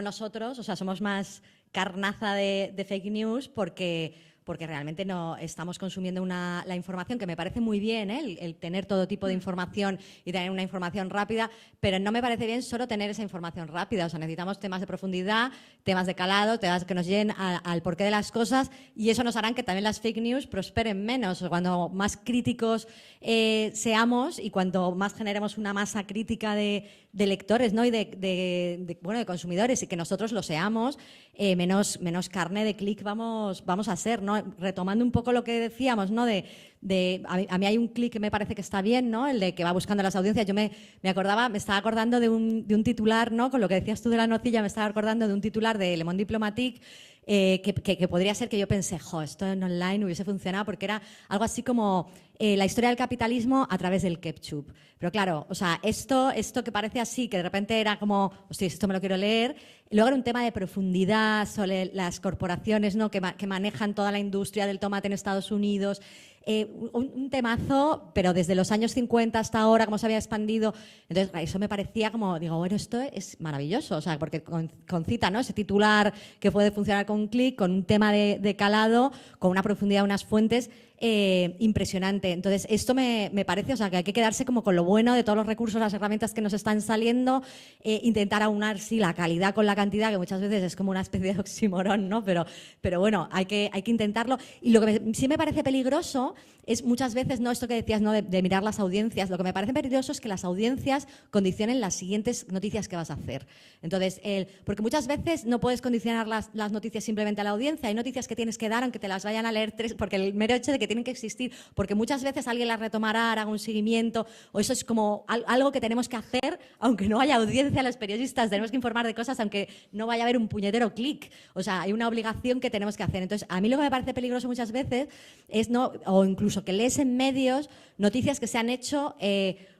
nosotros, o sea, somos más carnaza de fake news porque realmente no estamos consumiendo la información, que me parece muy bien, el tener todo tipo de información y tener una información rápida, pero no me parece bien solo tener esa información rápida. O sea, necesitamos temas de profundidad, temas de calado, temas que nos lleven al porqué de las cosas, y eso nos harán que también las fake news prosperen menos. Cuando más críticos seamos, y cuanto más generemos una masa crítica de lectores, ¿no?, y de consumidores, y que nosotros lo seamos, menos carne de clic vamos a ser, ¿no? Retomando un poco lo que decíamos, ¿no? A mí hay un clic que me parece que está bien, ¿no? El de que va buscando las audiencias. Yo me estaba acordando de un titular, ¿no? Con lo que decías tú de la nocilla, me estaba acordando de un titular de Le Monde Diplomatique, que podría ser que yo pensé, esto en online hubiese funcionado, porque era algo así como la historia del capitalismo a través del ketchup. Pero claro, o sea, esto que parece así, que de repente era como, hostia, esto me lo quiero leer, luego era un tema de profundidad sobre las corporaciones, ¿no?, que manejan toda la industria del tomate en Estados Unidos. Un temazo, pero desde los años 50 hasta ahora, cómo se había expandido. Entonces, eso me parecía como, digo, bueno, esto es maravilloso, o sea, porque concita, ¿no?, ese titular que puede funcionar con un clic, con un tema de calado, con una profundidad, unas fuentes impresionante. Entonces, esto me parece, o sea, que hay que quedarse como con lo bueno de todos los recursos, las herramientas que nos están saliendo, intentar aunar, sí, la calidad con la cantidad, que muchas veces es como una especie de oxímoron, ¿no? Pero bueno, hay que intentarlo. Y lo que sí me parece peligroso es muchas veces, ¿no?, esto que decías, ¿no?, de mirar las audiencias. Lo que me parece peligroso es que las audiencias condicionen las siguientes noticias que vas a hacer. Entonces, porque muchas veces no puedes condicionar las noticias simplemente a la audiencia. Hay noticias que tienes que dar aunque te las vayan a leer tres, porque el mero hecho de que tienen que existir, porque muchas veces alguien las retomará, hará un seguimiento, o eso es como algo que tenemos que hacer aunque no haya audiencia. Los periodistas tenemos que informar de cosas aunque no vaya a haber un puñetero clic. O sea, hay una obligación que tenemos que hacer. Entonces, a mí lo que me parece peligroso muchas veces es, ¿no?, o incluso que lees en medios noticias que se han hecho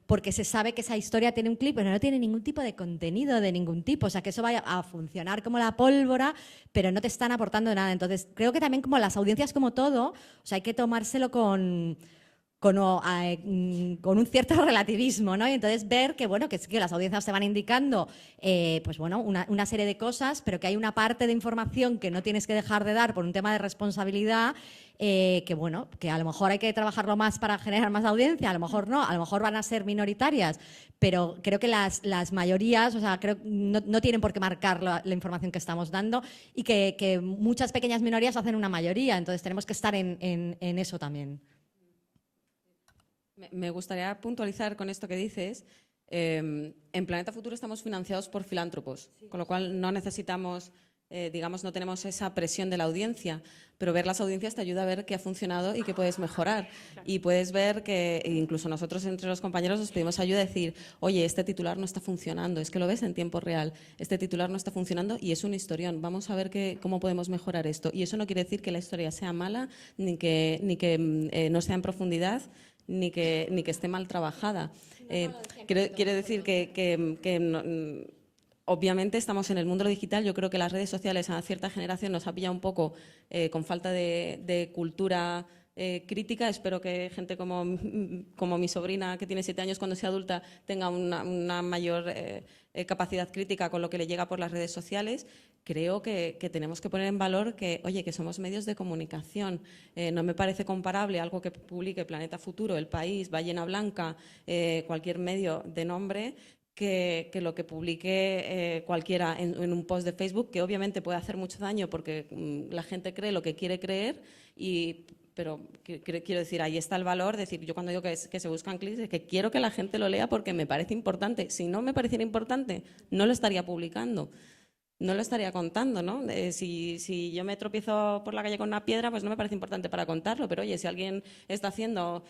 porque se sabe que esa historia tiene un clip, pero no tiene ningún tipo de contenido de ningún tipo. O sea, que eso vaya a funcionar como la pólvora, pero no te están aportando nada. Entonces, creo que también, como las audiencias, como todo, o sea, hay que tomárselo con un cierto relativismo, ¿no? Y entonces ver que, bueno, que las audiencias te van indicando, pues bueno, una serie de cosas, pero que hay una parte de información que no tienes que dejar de dar por un tema de responsabilidad, que bueno, que a lo mejor hay que trabajarlo más para generar más audiencia, a lo mejor no, a lo mejor van a ser minoritarias, pero creo que las mayorías, o sea, creo no tienen por qué marcar la información que estamos dando, y que muchas pequeñas minorías hacen una mayoría. Entonces tenemos que estar en eso también. Me gustaría puntualizar con esto que dices. En Planeta Futuro estamos financiados por filántropos, con lo cual no necesitamos, no tenemos esa presión de la audiencia, pero ver las audiencias te ayuda a ver qué ha funcionado y qué puedes mejorar. Y puedes ver que incluso nosotros entre los compañeros nos pedimos ayuda a decir, oye, este titular no está funcionando, es que lo ves en tiempo real, este titular no está funcionando y es un historión, vamos a ver cómo podemos mejorar esto. Y eso no quiere decir que la historia sea mala, ni que no sea en profundidad, ni que esté mal trabajada. Quiere decir que obviamente estamos en el mundo digital. Yo creo que las redes sociales a cierta generación nos ha pillado un poco con falta de cultura crítica. Espero que gente como mi sobrina, que tiene 7 años, cuando sea adulta tenga una mayor capacidad crítica con lo que le llega por las redes sociales. Creo que tenemos que poner en valor que, oye, que somos medios de comunicación. No me parece comparable algo que publique Planeta Futuro, El País, Ballena Blanca, cualquier medio de nombre, que lo que publique cualquiera en un post de Facebook, que obviamente puede hacer mucho daño porque la gente cree lo que quiere creer, pero quiero decir, ahí está el valor. Decir, yo cuando digo que se buscan clics, es que quiero que la gente lo lea porque me parece importante. Si no me pareciera importante, no lo estaría publicando. No lo estaría contando, ¿no? Si yo me tropiezo por la calle con una piedra, pues no me parece importante para contarlo, pero oye, si alguien está haciendo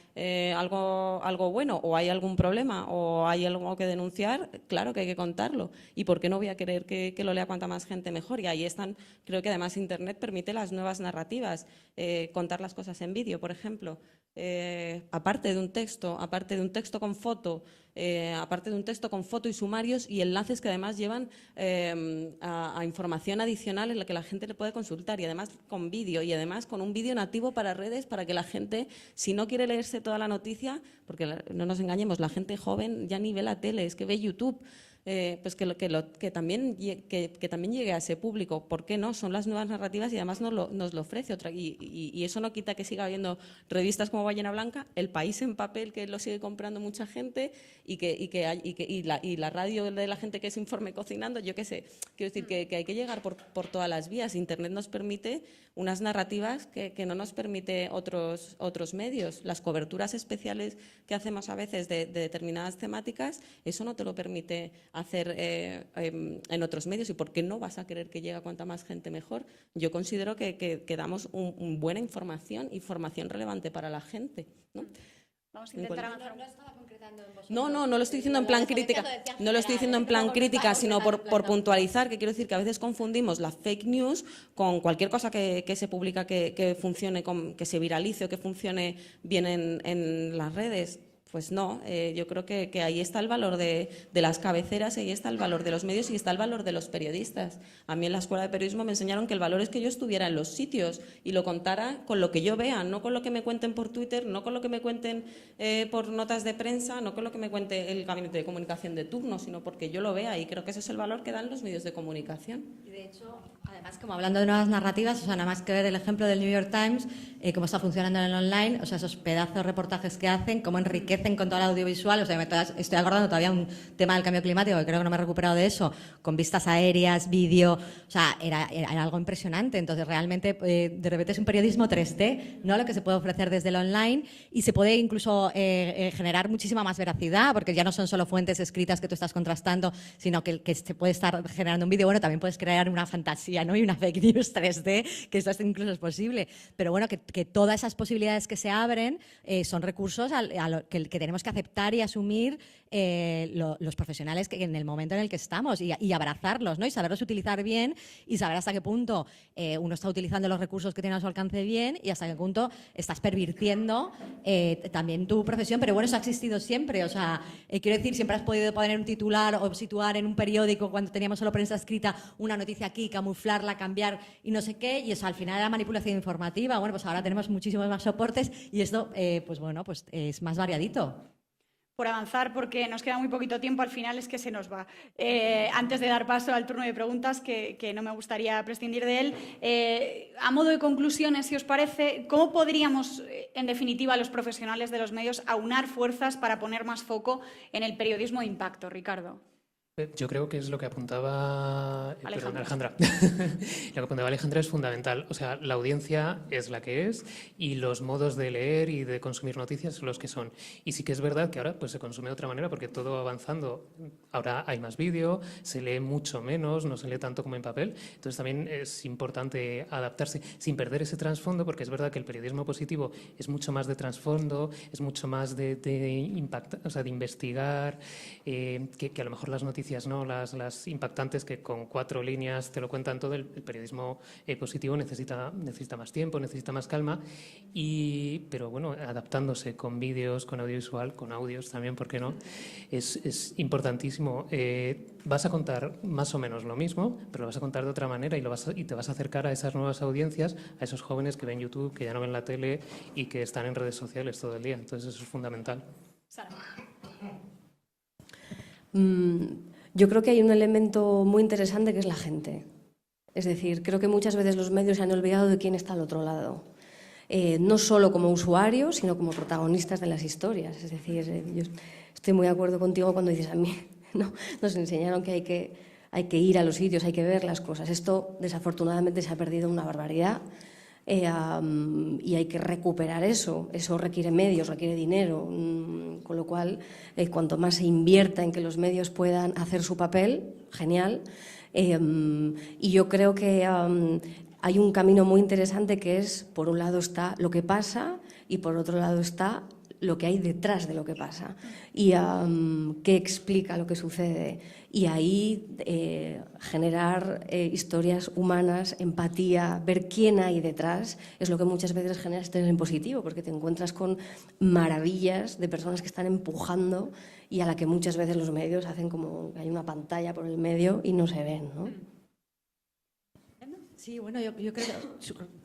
algo bueno, o hay algún problema, o hay algo que denunciar, claro que hay que contarlo. ¿Y por qué no voy a querer que lo lea cuanta más gente mejor? Y ahí están, creo que además Internet permite las nuevas narrativas, contar las cosas en vídeo, por ejemplo. Aparte de un texto con foto, aparte de un texto con foto y sumarios y enlaces que además llevan a información adicional en la que la gente le puede consultar, y además con vídeo, y además con un vídeo nativo para redes, para que la gente, si no quiere leerse toda la noticia, porque no nos engañemos, la gente joven ya ni ve la tele, es que ve YouTube. Pues que también llegue a ese público. ¿Por qué no? Son las nuevas narrativas y además nos lo ofrece otra. Y eso no quita que siga habiendo revistas como Ballena Blanca, El País en papel, que lo sigue comprando mucha gente, y la radio de la gente que es Informe Cocinando. Yo qué sé, quiero decir que hay que llegar por todas las vías. Internet nos permite unas narrativas que no nos permite otros medios. Las coberturas especiales que hacemos a veces de determinadas temáticas, eso no te lo permite hacer en otros medios. ¿Y por qué no vas a querer que llegue a cuanta más gente mejor? Yo considero que damos buena información relevante para la gente, ¿no? Vamos a intentar avanzar. No lo estoy diciendo en plan crítica. No lo estoy diciendo en plan crítica, sino por puntualizar, que quiero decir que a veces confundimos la fake news con cualquier cosa que se publica que funcione, que se viralice o que funcione bien en las redes. Pues no, yo creo que ahí está el valor de las cabeceras, ahí está el valor de los medios y está el valor de los periodistas. A mí en la escuela de periodismo me enseñaron que el valor es que yo estuviera en los sitios y lo contara con lo que yo vea, no con lo que me cuenten por Twitter, no con lo que me cuenten por notas de prensa, no con lo que me cuente el gabinete de comunicación de turno, sino porque yo lo vea, y creo que ese es el valor que dan los medios de comunicación. Y de hecho, además, como hablando de nuevas narrativas, o sea, nada más que ver el ejemplo del New York Times, cómo está funcionando en el online, o sea, esos pedazos de reportajes que hacen, cómo enriquecen con todo el audiovisual. O sea, estoy acordando todavía un tema del cambio climático, que creo que no me he recuperado de eso, con vistas aéreas, vídeo, o sea, era algo impresionante. Entonces, realmente, de repente es un periodismo 3D, ¿no?, lo que se puede ofrecer desde el online, y se puede incluso generar muchísima más veracidad, porque ya no son solo fuentes escritas que tú estás contrastando, sino que se puede estar generando un vídeo. Bueno, también puedes crear una fantasía, ¿no?, y una fake news 3D, que esto incluso es posible. Pero bueno, que todas esas posibilidades que se abren son recursos que tenemos que aceptar y asumir los profesionales en el momento en el que estamos, y abrazarlos, ¿no?, y saberlos utilizar bien, y saber hasta qué punto uno está utilizando los recursos que tiene a su alcance bien, y hasta qué punto estás pervirtiendo también tu profesión. Pero bueno, eso ha existido siempre. O sea, quiero decir, siempre has podido poner un titular o situar en un periódico, cuando teníamos solo prensa escrita, una noticia aquí, camuflarla, cambiar y no sé qué, y eso al final era manipulación informativa. Bueno, pues ahora tenemos muchísimos más soportes, y esto, pues bueno, pues es más variadito. Por avanzar, porque nos queda muy poquito tiempo, al final es que se nos va. Antes de dar paso al turno de preguntas, que no me gustaría prescindir de él, a modo de conclusiones, si os parece, ¿cómo podríamos, en definitiva, los profesionales de los medios, aunar fuerzas para poner más foco en el periodismo de impacto? Ricardo. Yo creo que es lo que apuntaba Alejandra. Lo que apuntaba Alejandra es fundamental. O sea, la audiencia es la que es, y los modos de leer y de consumir noticias son los que son. Y sí que es verdad que ahora pues se consume de otra manera, porque todo va avanzando. Ahora hay más vídeo, se lee mucho menos, no se lee tanto como en papel. Entonces también es importante adaptarse sin perder ese trasfondo, porque es verdad que el periodismo positivo es mucho más de trasfondo, es mucho más de investigar, que a lo mejor las noticias, ¿no?, las impactantes, que con 4 líneas te lo cuentan todo. El periodismo positivo necesita más tiempo, necesita más calma, pero bueno, adaptándose con vídeos, con audiovisual, con audios también, ¿por qué no? Es importantísimo. Vas a contar más o menos lo mismo, pero lo vas a contar de otra manera, y te vas a acercar a esas nuevas audiencias, a esos jóvenes que ven YouTube, que ya no ven la tele y que están en redes sociales todo el día. Entonces eso es fundamental. Sara. Yo creo que hay un elemento muy interesante, que es la gente. Es decir, creo que muchas veces los medios se han olvidado de quién está al otro lado. No solo como usuarios, sino como protagonistas de las historias. Es decir, yo estoy muy de acuerdo contigo cuando dices, a mí no, nos enseñaron que hay que ir a los sitios, hay que ver las cosas. Esto, desafortunadamente, se ha perdido una barbaridad. Y hay que recuperar eso. Eso requiere medios, requiere dinero, con lo cual cuanto más se invierta en que los medios puedan hacer su papel, genial. Y yo creo que hay un camino muy interesante, que es, por un lado está lo que pasa, y por otro lado está lo que hay detrás de lo que pasa, y qué explica lo que sucede, y ahí generar historias humanas, empatía, ver quién hay detrás, es lo que muchas veces genera estrés en positivo, porque te encuentras con maravillas de personas que están empujando, y a la que muchas veces los medios hacen como que hay una pantalla por el medio y no se ven, ¿no? Sí, bueno, yo creo que,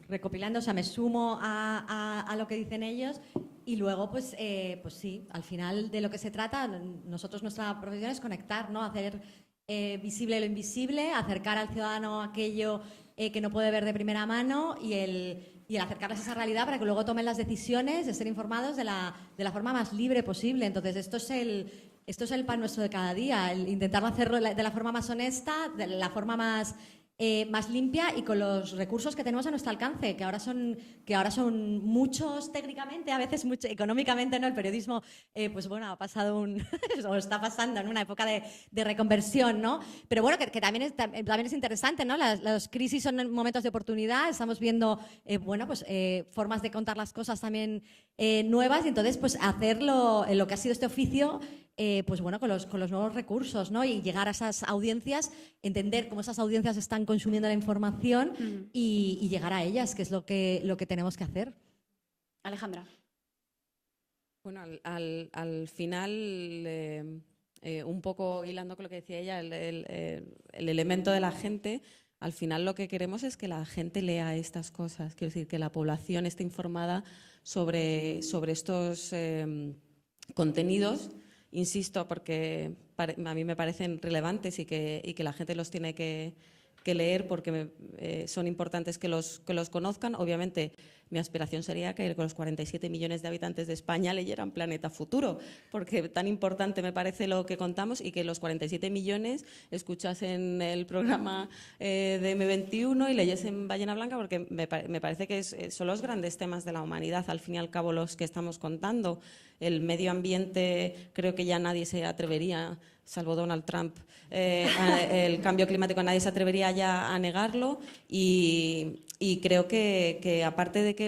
recopilando, o sea, me sumo a lo que dicen ellos, y luego, pues sí, al final de lo que se trata, nosotros, nuestra profesión es conectar, ¿no? Hacer visible lo invisible, acercar al ciudadano aquello que no puede ver de primera mano, y el acercarles a esa realidad para que luego tomen las decisiones, de ser informados de la forma más libre posible. Entonces, esto es el pan nuestro de cada día, el intentar hacerlo de la forma más honesta, de la forma más más limpia y con los recursos que tenemos a nuestro alcance, que ahora son muchos técnicamente, a veces mucho, económicamente, ¿no? El periodismo, pues bueno, ha pasado o está pasando en una época de reconversión, ¿no? Pero bueno, que también es interesante, ¿no? Las crisis son momentos de oportunidad, estamos viendo, bueno, pues formas de contar las cosas también nuevas, y entonces pues hacerlo en lo que ha sido este oficio, pues bueno, con los nuevos recursos, ¿no? Y llegar a esas audiencias, entender cómo esas audiencias están consumiendo la información y llegar a ellas, que es lo que tenemos que hacer. Alejandra. Bueno, al final, un poco hilando con lo que decía ella, el elemento de la gente, al final lo que queremos es que la gente lea estas cosas, quiero decir, que la población esté informada sobre estos contenidos. Insisto, porque a mí me parecen relevantes y que la gente los tiene que leer porque son importantes que los conozcan. Obviamente, mi aspiración sería que con los 47 millones de habitantes de España leyeran Planeta Futuro, porque tan importante me parece lo que contamos, y que los 47 millones escuchasen el programa de M21 y leyesen Ballena Blanca, porque me parece que son los grandes temas de la humanidad, al fin y al cabo, los que estamos contando. El medio ambiente, creo que ya nadie se atrevería, salvo Donald Trump, el cambio climático, nadie se atrevería ya a negarlo, y creo que aparte de que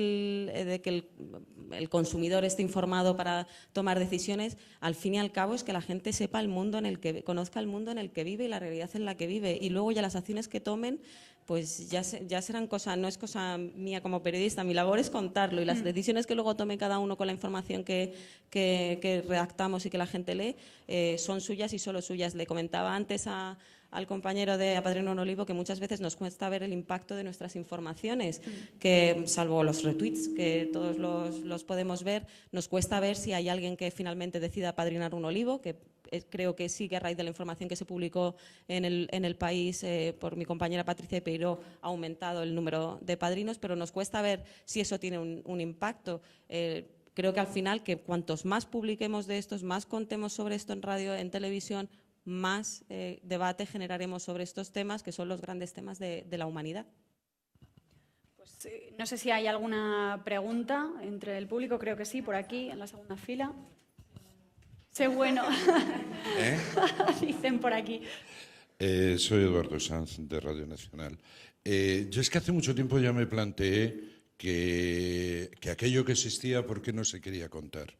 el consumidor esté informado para tomar decisiones, al fin y al cabo es que la gente sepa el mundo conozca el mundo en el que vive y la realidad en la que vive, y luego ya las acciones que tomen pues ya serán no es cosa mía como periodista, mi labor es contarlo, y las decisiones que luego tome cada uno con la información que redactamos y que la gente lee son suyas y solo suyas. Le comentaba antes al compañero de Apadrino un Olivo que muchas veces nos cuesta ver el impacto de nuestras informaciones, que salvo los retweets, que todos los podemos ver, nos cuesta ver si hay alguien que finalmente decida apadrinar un olivo, que creo que sí, que a raíz de la información que se publicó en el país por mi compañera Patricia Peiró ha aumentado el número de padrinos, pero nos cuesta ver si eso tiene un impacto. Creo que al final, que cuantos más publiquemos de estos, más contemos sobre esto en radio, en televisión, más debate generaremos sobre estos temas, que son los grandes temas de la humanidad. Pues, no sé si hay alguna pregunta entre el público, creo que sí, por aquí, en la segunda fila. Sé bueno. Dicen por aquí. Soy Eduardo Sanz, de Radio Nacional. Yo es que hace mucho tiempo ya me planteé que aquello que existía, ¿por qué no se quería contar?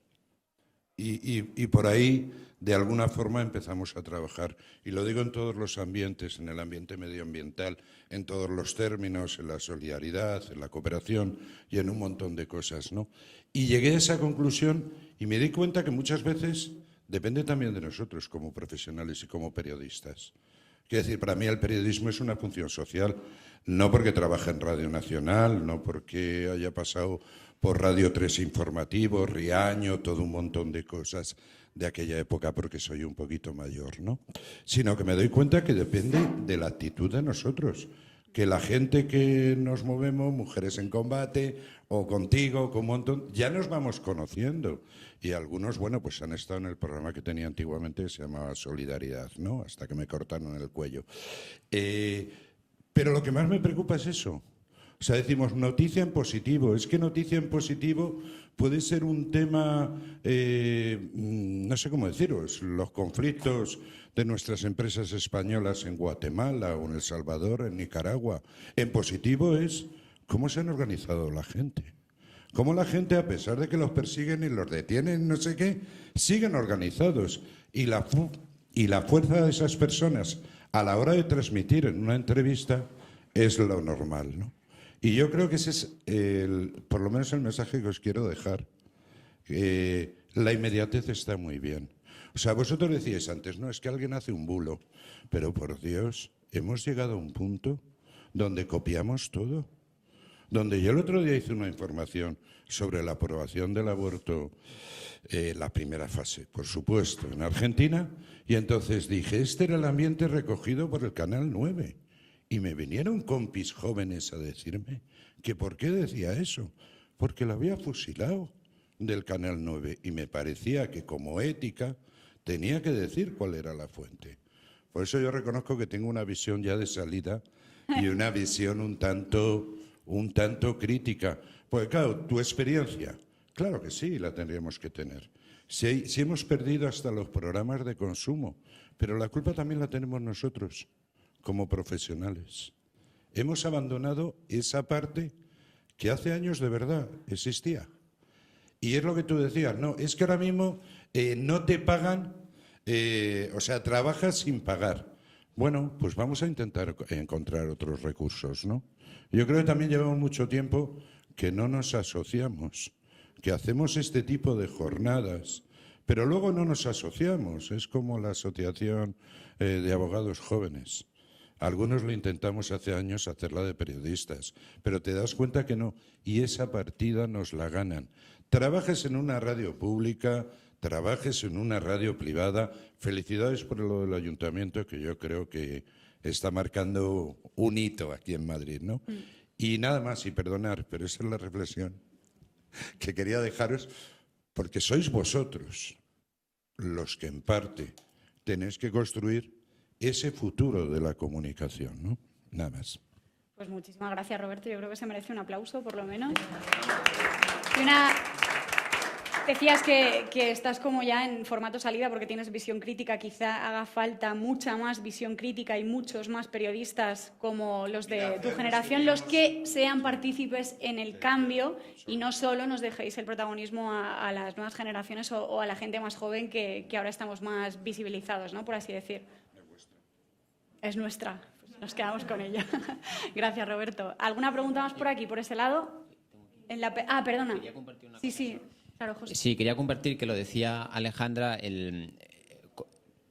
Y por ahí, de alguna forma, empezamos a trabajar. Y lo digo en todos los ambientes, en el ambiente medioambiental, en todos los términos, en la solidaridad, en la cooperación y en un montón de cosas, ¿no? Y llegué a esa conclusión y me di cuenta que muchas veces depende también de nosotros como profesionales y como periodistas. Quiero decir, para mí el periodismo es una función social, no porque trabaje en Radio Nacional, no porque haya pasado por Radio 3 Informativo, Riaño, todo un montón de cosas de aquella época, porque soy un poquito mayor, ¿no? Sino que me doy cuenta que depende de la actitud de nosotros, que la gente que nos movemos, Mujeres en Combate, o contigo, con un montón, ya nos vamos conociendo. Y algunos, bueno, pues han estado en el programa que tenía antiguamente, que se llamaba Solidaridad, ¿no? Hasta que me cortaron el cuello. Pero lo que más me preocupa es eso. O sea, decimos noticia en positivo. Es que noticia en positivo puede ser un tema, no sé cómo deciros, los conflictos de nuestras empresas españolas en Guatemala o en El Salvador, en Nicaragua. En positivo es cómo se han organizado la gente. Cómo la gente, a pesar de que los persiguen y los detienen, no sé qué, siguen organizados. Y la fuerza de esas personas a la hora de transmitir en una entrevista es lo normal, ¿no? Y yo creo que ese es, por lo menos, el mensaje que os quiero dejar. La inmediatez está muy bien. O sea, vosotros decíais antes, no, es que alguien hace un bulo. Pero, por Dios, hemos llegado a un punto donde copiamos todo. Donde yo el otro día hice una información sobre la aprobación del aborto, la primera fase, por supuesto, en Argentina, y entonces dije, este era el ambiente recogido por el Canal 9. Y me vinieron compis jóvenes a decirme que por qué decía eso, porque lo había fusilado del Canal 9 y me parecía que como ética tenía que decir cuál era la fuente. Por eso yo reconozco que tengo una visión ya de salida y una visión un tanto crítica. Pues claro, tu experiencia, claro que sí, la tendríamos que tener. Si hemos perdido hasta los programas de consumo, pero la culpa también la tenemos nosotros, como profesionales. Hemos abandonado esa parte que hace años de verdad existía. Y es lo que tú decías, no, es que ahora mismo no te pagan, o sea, trabajas sin pagar. Bueno, pues vamos a intentar encontrar otros recursos, ¿no? Yo creo que también llevamos mucho tiempo que no nos asociamos, que hacemos este tipo de jornadas, pero luego no nos asociamos. Es como la Asociación de Abogados Jóvenes. Algunos lo intentamos hace años hacerla de periodistas, pero te das cuenta que no, y esa partida nos la ganan. Trabajes en una radio pública, trabajes en una radio privada. Felicidades por lo del ayuntamiento, que yo creo que está marcando un hito aquí en Madrid, ¿no? Y nada más, y perdonar, pero esa es la reflexión que quería dejaros, porque sois vosotros los que en parte tenéis que construir ese futuro de la comunicación, ¿no? Nada más. Pues muchísimas gracias, Roberto. Yo creo que se merece un aplauso, por lo menos. Decías que estás como ya en formato salida porque tienes visión crítica. Quizá haga falta mucha más visión crítica y muchos más periodistas como los de tu generación, los que sean partícipes en el cambio y no solo nos dejéis el protagonismo a las nuevas generaciones o a la gente más joven que ahora estamos más visibilizados, ¿no? Por así decir. Es nuestra. Pues nos quedamos con ella. Gracias, Roberto. ¿Alguna pregunta más por aquí, por ese lado? Perdona. Sí. Claro, José. Sí, quería compartir que lo decía Alejandra,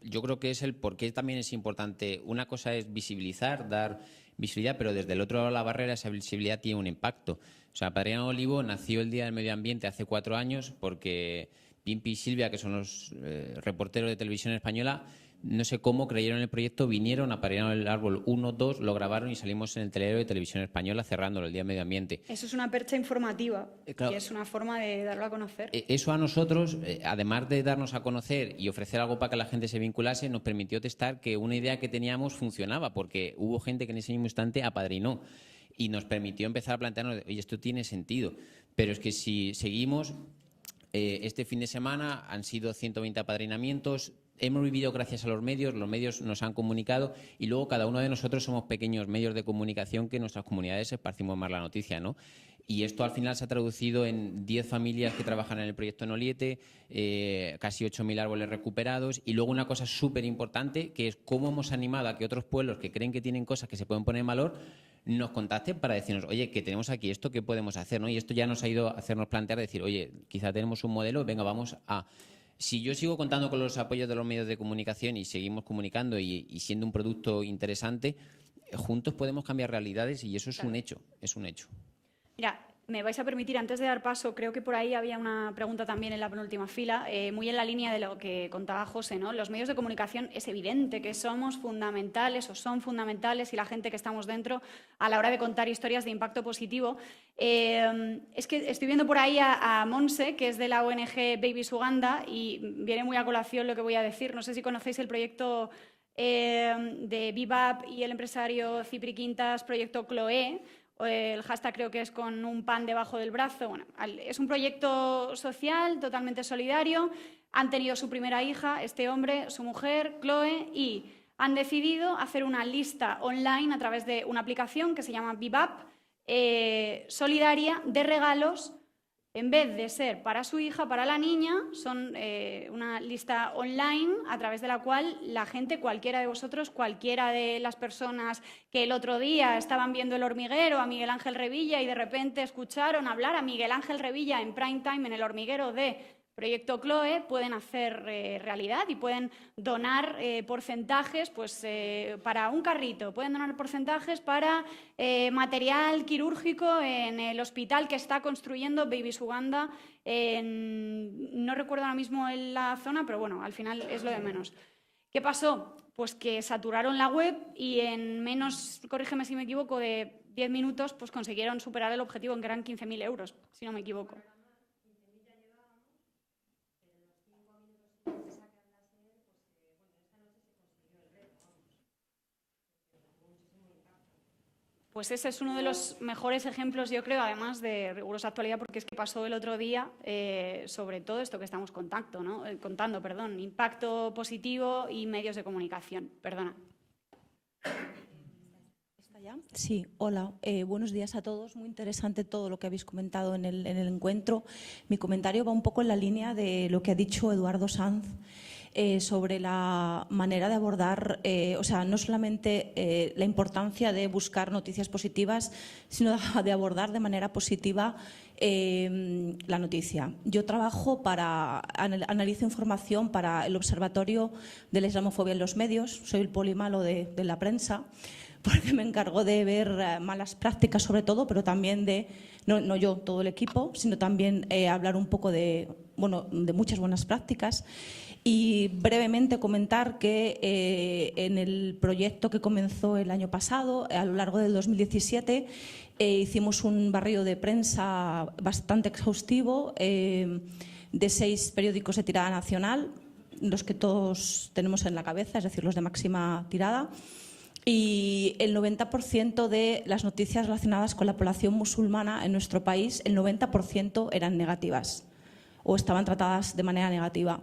yo creo que es el por qué también es importante. Una cosa es visibilizar, dar visibilidad, pero desde el otro lado de la barrera esa visibilidad tiene un impacto. O sea, Padriano Olivo nació el Día del Medio Ambiente hace 4 años porque Pimpi y Silvia, que son los reporteros de Televisión Española, no sé cómo creyeron en el proyecto, vinieron a Padriano el Árbol 1, 2, lo grabaron y salimos en el telediario de Televisión Española cerrándolo el Día del Medio Ambiente. Eso es una percha informativa claro, y es una forma de darlo a conocer. Eso a nosotros, además de darnos a conocer y ofrecer algo para que la gente se vinculase, nos permitió testar que una idea que teníamos funcionaba, porque hubo gente que en ese mismo instante apadrinó y nos permitió empezar a plantearnos, oye, esto tiene sentido. Pero es que si seguimos, este fin de semana han sido 120 apadrinamientos. Hemos vivido gracias a los medios nos han comunicado y luego cada uno de nosotros somos pequeños medios de comunicación que en nuestras comunidades esparcimos más la noticia, ¿no? Y esto al final se ha traducido en 10 familias que trabajan en el proyecto Noliete, casi 8.000 árboles recuperados y luego una cosa súper importante que es cómo hemos animado a que otros pueblos que creen que tienen cosas que se pueden poner en valor nos contacten para decirnos, oye, que tenemos aquí esto, ¿qué podemos hacer? ¿No? Y esto ya nos ha ido a hacernos plantear, decir, oye, quizá tenemos un modelo, venga, vamos a... Si yo sigo contando con los apoyos de los medios de comunicación y seguimos comunicando y siendo un producto interesante, juntos podemos cambiar realidades y eso es un hecho, es un hecho. Mira, me vais a permitir, antes de dar paso, creo que por ahí había una pregunta también en la penúltima fila, muy en la línea de lo que contaba José, ¿no? Los medios de comunicación es evidente que somos fundamentales o son fundamentales y la gente que estamos dentro a la hora de contar historias de impacto positivo. Es que estoy viendo por ahí a Monse, que es de la ONG Babies Uganda, y viene muy a colación lo que voy a decir. No sé si conocéis el proyecto de Bebop y el empresario Cipri Quintas, proyecto Chloé. El hashtag creo que es con un pan debajo del brazo. Bueno, es un proyecto social totalmente solidario. Han tenido su primera hija, este hombre, su mujer, Chloe, y han decidido hacer una lista online a través de una aplicación que se llama Bebop, solidaria, de regalos. En vez de ser para su hija, para la niña, son una lista online a través de la cual la gente, cualquiera de vosotros, cualquiera de las personas que el otro día estaban viendo El Hormiguero, a Miguel Ángel Revilla, y de repente escucharon hablar a Miguel Ángel Revilla en prime time en El Hormiguero de Proyecto Chloe, pueden hacer realidad y pueden donar porcentajes pues, para un carrito, pueden donar porcentajes para material quirúrgico en el hospital que está construyendo Babies Uganda. No recuerdo ahora mismo en la zona, pero bueno, al final es lo de menos. ¿Qué pasó? Pues que saturaron la web y en menos, corrígeme si me equivoco, de 10 minutos pues consiguieron superar el objetivo, que eran 15.000 euros, si no me equivoco. Pues ese es uno de los mejores ejemplos, yo creo, además de rigurosa actualidad, porque es que pasó el otro día sobre todo esto que estamos contando, impacto positivo y medios de comunicación. Perdona. Sí, hola, buenos días a todos. Muy interesante todo lo que habéis comentado en el encuentro. Mi comentario va un poco en la línea de lo que ha dicho Eduardo Sanz sobre la manera de abordar, no solamente la importancia de buscar noticias positivas, sino de abordar de manera positiva la noticia. Yo trabajo analizo información para el Observatorio de la Islamofobia en los Medios, soy el poli malo de la prensa, porque me encargo de ver malas prácticas sobre todo, pero también no yo, todo el equipo, sino también hablar un poco de muchas buenas prácticas. Y brevemente comentar que en el proyecto que comenzó el año pasado, a lo largo del 2017, hicimos un barrido de prensa bastante exhaustivo de 6 periódicos de tirada nacional, los que todos tenemos en la cabeza, es decir, los de máxima tirada. Y el 90% de las noticias relacionadas con la población musulmana en nuestro país, el 90% eran negativas o estaban tratadas de manera negativa.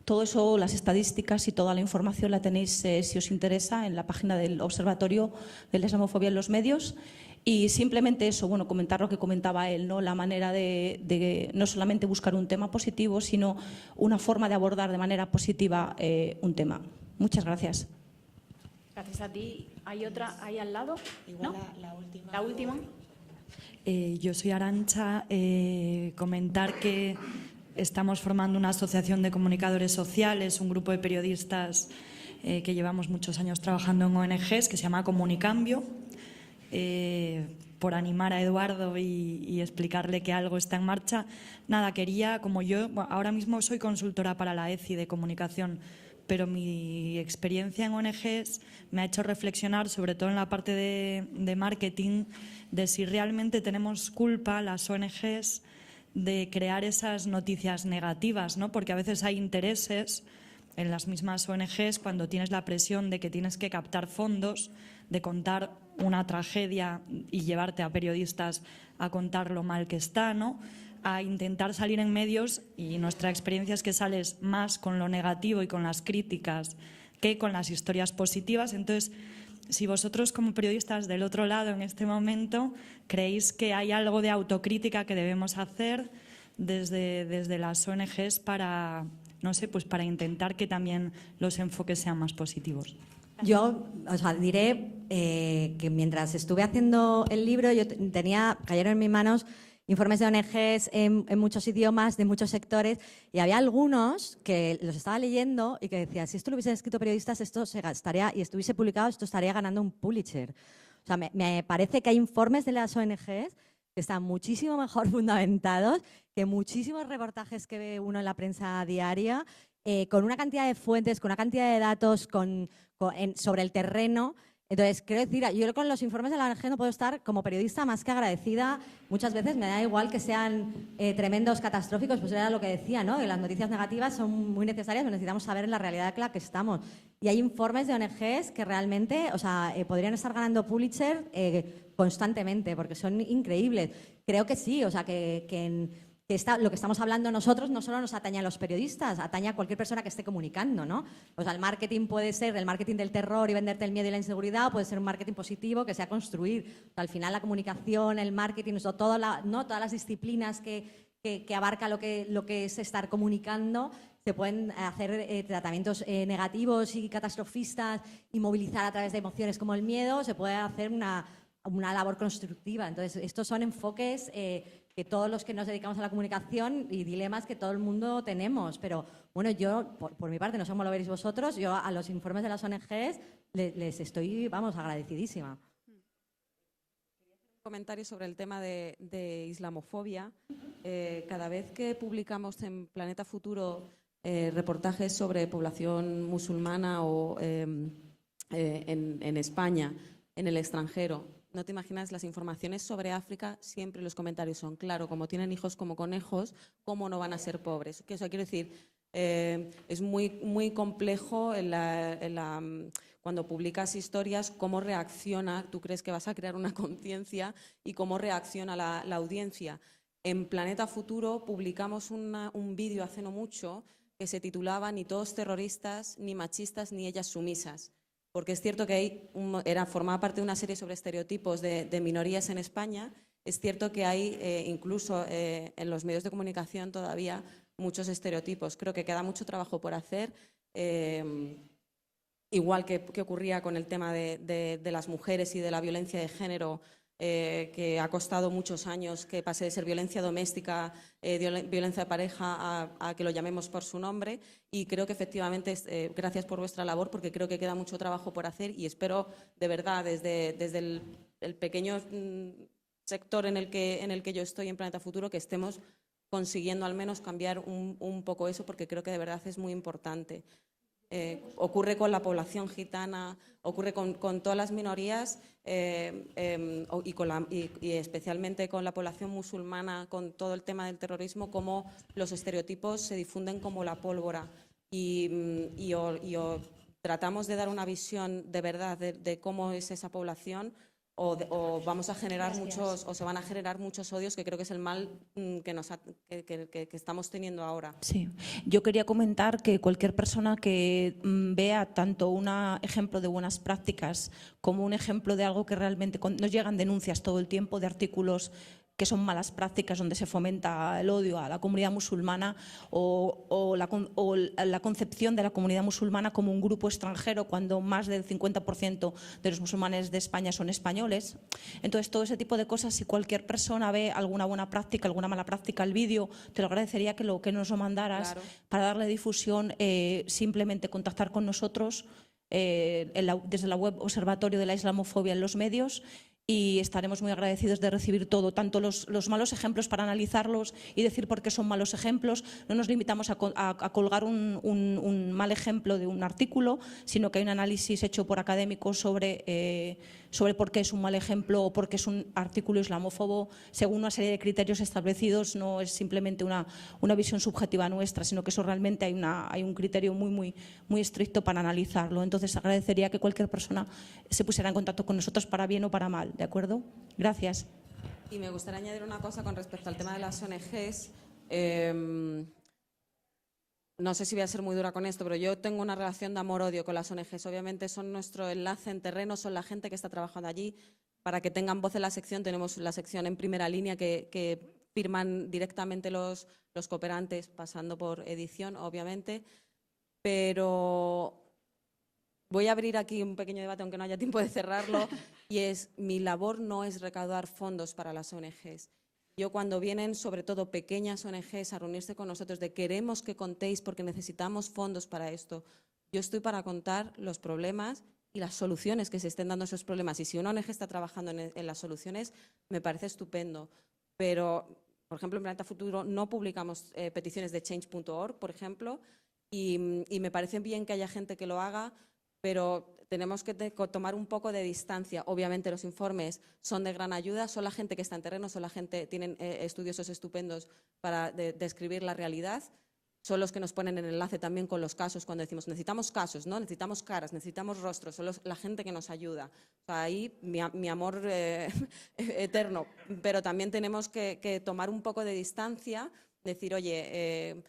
Todo eso, las estadísticas y toda la información la tenéis, si os interesa, en la página del Observatorio de la Islamofobia en los Medios. Y simplemente eso, comentar lo que comentaba él, ¿no? La manera de no solamente buscar un tema positivo, sino una forma de abordar de manera positiva un tema. Muchas gracias. Gracias a ti. ¿Hay otra ahí al lado? Igual ¿no? la última. La última. Yo soy Arantxa. Comentar que estamos formando una asociación de comunicadores sociales, un grupo de periodistas que llevamos muchos años trabajando en ONGs, que se llama Comunicambio, por animar a Eduardo y explicarle que algo está en marcha. Nada, quería, como yo, ahora mismo soy consultora para la ECI de comunicación, pero mi experiencia en ONGs me ha hecho reflexionar, sobre todo en la parte de marketing, de si realmente tenemos culpa, las ONGs, de crear esas noticias negativas, ¿no? Porque a veces hay intereses en las mismas ONGs cuando tienes la presión de que tienes que captar fondos, de contar una tragedia y llevarte a periodistas a contar lo mal que está, ¿no? A intentar salir en medios, y nuestra experiencia es que sales más con lo negativo y con las críticas que con las historias positivas. Entonces, si vosotros como periodistas del otro lado en este momento creéis que hay algo de autocrítica que debemos hacer desde las ONGs para, no sé, pues para intentar que también los enfoques sean más positivos. Yo diré que mientras estuve haciendo el libro cayeron en mis manos informes de ONGs en muchos idiomas, de muchos sectores, y había algunos que los estaba leyendo y que decía, si esto lo hubiesen escrito periodistas, esto se gastaría, y estuviese publicado, esto estaría ganando un Pulitzer. O sea, me parece que hay informes de las ONGs que están muchísimo mejor fundamentados que muchísimos reportajes que ve uno en la prensa diaria, con una cantidad de fuentes, con una cantidad de datos sobre el terreno. Entonces, quiero decir, yo con los informes de la ONG no puedo estar como periodista más que agradecida. Muchas veces me da igual que sean tremendos, catastróficos, pues era lo que decía, ¿no? Que las noticias negativas son muy necesarias, pero necesitamos saber en la realidad en la que estamos. Y hay informes de ONGs que realmente, podrían estar ganando Pulitzer constantemente, porque son increíbles. Creo que sí, lo que estamos hablando nosotros no solo nos atañe a los periodistas, atañe a cualquier persona que esté comunicando, ¿no? El marketing puede ser el marketing del terror y venderte el miedo y la inseguridad, o puede ser un marketing positivo que sea construir. Al final la comunicación, el marketing, todas las disciplinas que abarca lo que es estar comunicando, se pueden hacer tratamientos negativos y catastrofistas y movilizar a través de emociones como el miedo, se puede hacer una labor constructiva. Entonces, estos son enfoques que todos los que nos dedicamos a la comunicación y dilemas que todo el mundo tenemos. Pero, bueno, yo, por mi parte, no sé cómo lo veréis vosotros, yo a los informes de las ONGs les estoy, agradecidísima. Un comentario sobre el tema de islamofobia. Cada vez que publicamos en Planeta Futuro reportajes sobre población musulmana o en España, en el extranjero, no te imaginas las informaciones sobre África, siempre los comentarios son, claro, como tienen hijos como conejos, ¿cómo no van a ser pobres? Quiero decir, Es muy complejo cuando publicas historias, cómo reacciona, tú crees que vas a crear una conciencia y cómo reacciona la audiencia. En Planeta Futuro publicamos un vídeo hace no mucho que se titulaba Ni todos terroristas, ni machistas, ni ellas sumisas. Porque es cierto que formaba parte de una serie sobre estereotipos de minorías en España. Es cierto que hay incluso en los medios de comunicación todavía muchos estereotipos. Creo que queda mucho trabajo por hacer. Igual que ocurría con el tema de las mujeres y de la violencia de género, que ha costado muchos años que pase de ser violencia doméstica, violencia de pareja, a que lo llamemos por su nombre. Y creo que efectivamente, gracias por vuestra labor, porque creo que queda mucho trabajo por hacer y espero de verdad desde el pequeño sector en el que yo estoy en Planeta Futuro, que estemos consiguiendo al menos cambiar un poco eso, porque creo que de verdad es muy importante. Ocurre con la población gitana, ocurre con todas las minorías y especialmente con la población musulmana, con todo el tema del terrorismo, cómo los estereotipos se difunden como la pólvora y tratamos de dar una visión de verdad de cómo es esa población o vamos a generar o se van a generar muchos odios, que creo que es el mal que estamos teniendo ahora. Sí, yo quería comentar que cualquier persona que vea tanto un ejemplo de buenas prácticas como un ejemplo de algo que realmente nos llegan denuncias todo el tiempo de artículos que son malas prácticas, donde se fomenta el odio a la comunidad musulmana o la concepción de la comunidad musulmana como un grupo extranjero, cuando más del 50% de los musulmanes de España son españoles. Entonces, todo ese tipo de cosas, si cualquier persona ve alguna buena práctica, alguna mala práctica, el vídeo, te lo agradecería que nos lo mandaras, claro, para darle difusión, simplemente contactar con nosotros desde la web Observatorio de la Islamofobia en los medios, y estaremos muy agradecidos de recibir todo, tanto los malos ejemplos para analizarlos y decir por qué son malos ejemplos. No nos limitamos a colgar un mal ejemplo de un artículo, sino que hay un análisis hecho por académicos sobre por qué es un mal ejemplo o por qué es un artículo islamófobo, según una serie de criterios establecidos. No es simplemente una visión subjetiva nuestra, sino que eso realmente hay un criterio muy estricto para analizarlo. Entonces agradecería que cualquier persona se pusiera en contacto con nosotros para bien o para mal. ¿De acuerdo? Gracias. Y me gustaría añadir una cosa con respecto al tema de las ONGs. No sé si voy a ser muy dura con esto, pero yo tengo una relación de amor-odio con las ONGs. Obviamente son nuestro enlace en terreno, son la gente que está trabajando allí. Para que tengan voz en la sección, tenemos la sección en primera línea que firman directamente los cooperantes, pasando por edición, obviamente. Pero voy a abrir aquí un pequeño debate, aunque no haya tiempo de cerrarlo, y es: mi labor no es recaudar fondos para las ONGs. Yo, cuando vienen, sobre todo pequeñas ONGs, a reunirse con nosotros de queremos que contéis porque necesitamos fondos para esto, yo estoy para contar los problemas y las soluciones que se estén dando a esos problemas. Y si una ONG está trabajando en las soluciones, me parece estupendo. Pero, por ejemplo, en Planeta Futuro no publicamos peticiones de change.org, por ejemplo, y me parece bien que haya gente que lo haga, pero tenemos que tomar un poco de distancia. Obviamente los informes son de gran ayuda, son la gente que está en terreno, son la gente, tienen estudiosos estupendos para describir la realidad, son los que nos ponen en enlace también con los casos cuando decimos necesitamos casos, ¿no? Necesitamos caras, necesitamos rostros, son la gente que nos ayuda. O sea, ahí mi amor eterno, pero también tenemos que tomar un poco de distancia, decir, oye,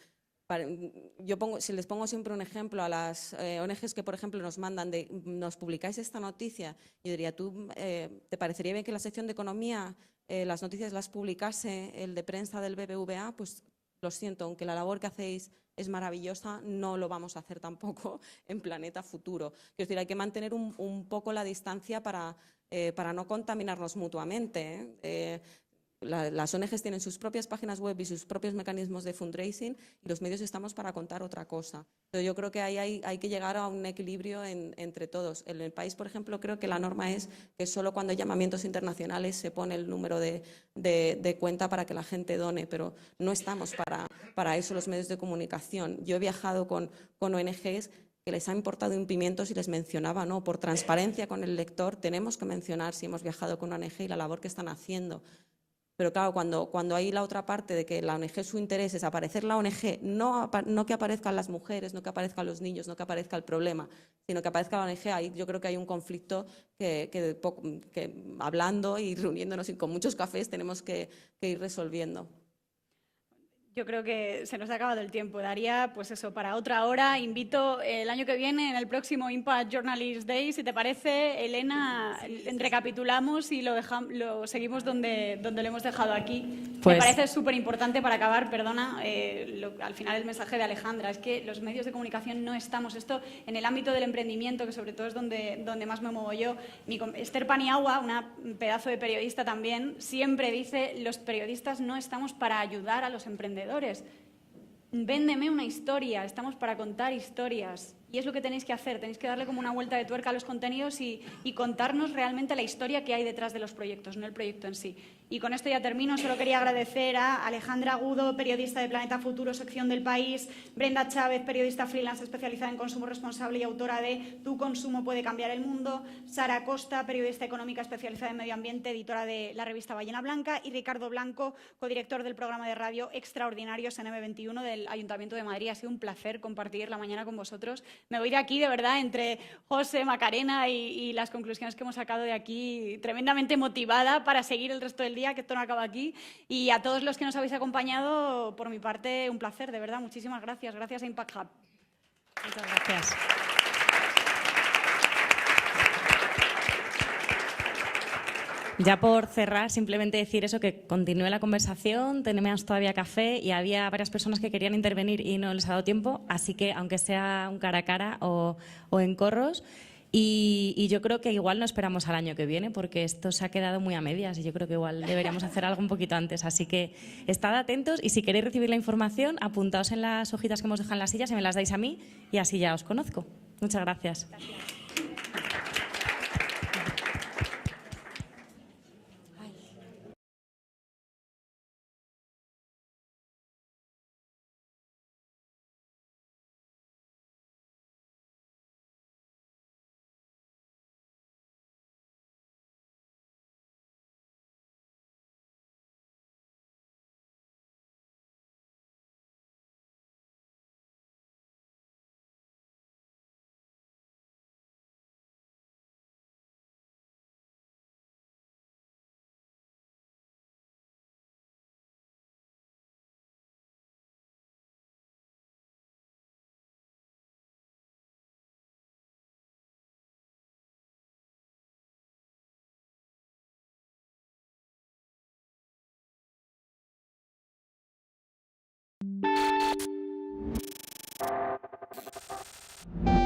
si les pongo siempre un ejemplo a las ONGs que, por ejemplo, nos mandan nos publicáis esta noticia, yo diría, ¿te parecería bien que la sección de economía las noticias las publicase el de prensa del BBVA? Pues lo siento, aunque la labor que hacéis es maravillosa, no lo vamos a hacer tampoco en Planeta Futuro. Quiero decir, hay que mantener un poco la distancia para no contaminarnos mutuamente, Las ONGs tienen sus propias páginas web y sus propios mecanismos de fundraising, y los medios estamos para contar otra cosa. Pero yo creo que ahí hay que llegar a un equilibrio entre todos. En el país, por ejemplo, creo que la norma es que solo cuando hay llamamientos internacionales se pone el número de cuenta para que la gente done, pero no estamos para eso los medios de comunicación. Yo he viajado con ONGs que les ha importado un pimiento si les mencionaba, ¿no? Por transparencia con el lector tenemos que mencionar si hemos viajado con una ONG y la labor que están haciendo. Pero claro, cuando hay la otra parte de que la ONG, su interés es aparecer la ONG, no que aparezcan las mujeres, no que aparezcan los niños, no que aparezca el problema, sino que aparezca la ONG, ahí yo creo que hay un conflicto que hablando y reuniéndonos con muchos cafés tenemos que ir resolviendo. Yo creo que se nos ha acabado el tiempo. Daría, pues eso, para otra hora. Invito el año que viene, en el próximo Impact Journalist Day, si te parece, Elena, recapitulamos y lo seguimos donde lo hemos dejado aquí. Pues, me parece súper importante para acabar, perdona, al final el mensaje de Alejandra, es que los medios de comunicación no estamos, esto en el ámbito del emprendimiento, que sobre todo es donde más me muevo yo. Esther Paniagua, una pedazo de periodista también, siempre dice, los periodistas no estamos para ayudar a los emprendedores. Véndeme una historia, estamos para contar historias. Y es lo que tenéis que hacer, tenéis que darle como una vuelta de tuerca a los contenidos y contarnos realmente la historia que hay detrás de los proyectos, no el proyecto en sí. Y con esto ya termino, solo quería agradecer a Alejandra Agudo, periodista de Planeta Futuro, sección del País, Brenda Chávez, periodista freelance especializada en consumo responsable y autora de Tu consumo puede cambiar el mundo, Sara Costa, periodista económica especializada en medio ambiente, editora de la revista Ballena Blanca, y Ricardo Blanco, codirector del programa de radio Extraordinarios en M21 del Ayuntamiento de Madrid. Ha sido un placer compartir la mañana con vosotros. Me voy de aquí, de verdad, entre José, Macarena y las conclusiones que hemos sacado de aquí, tremendamente motivada para seguir el resto del día, que esto no acaba aquí. Y a todos los que nos habéis acompañado, por mi parte, un placer, de verdad. Muchísimas gracias. Gracias a Impact Hub. Muchas gracias. Ya por cerrar, simplemente decir eso, que continúe la conversación, tenemos todavía café y había varias personas que querían intervenir y no les ha dado tiempo, así que aunque sea un cara a cara o en corros, y yo creo que igual no esperamos al año que viene porque esto se ha quedado muy a medias y yo creo que igual deberíamos hacer algo un poquito antes, así que estad atentos y si queréis recibir la información, apuntaos en las hojitas que hemos dejado en las sillas y me las dais a mí y así ya os conozco. Muchas gracias. Thank you.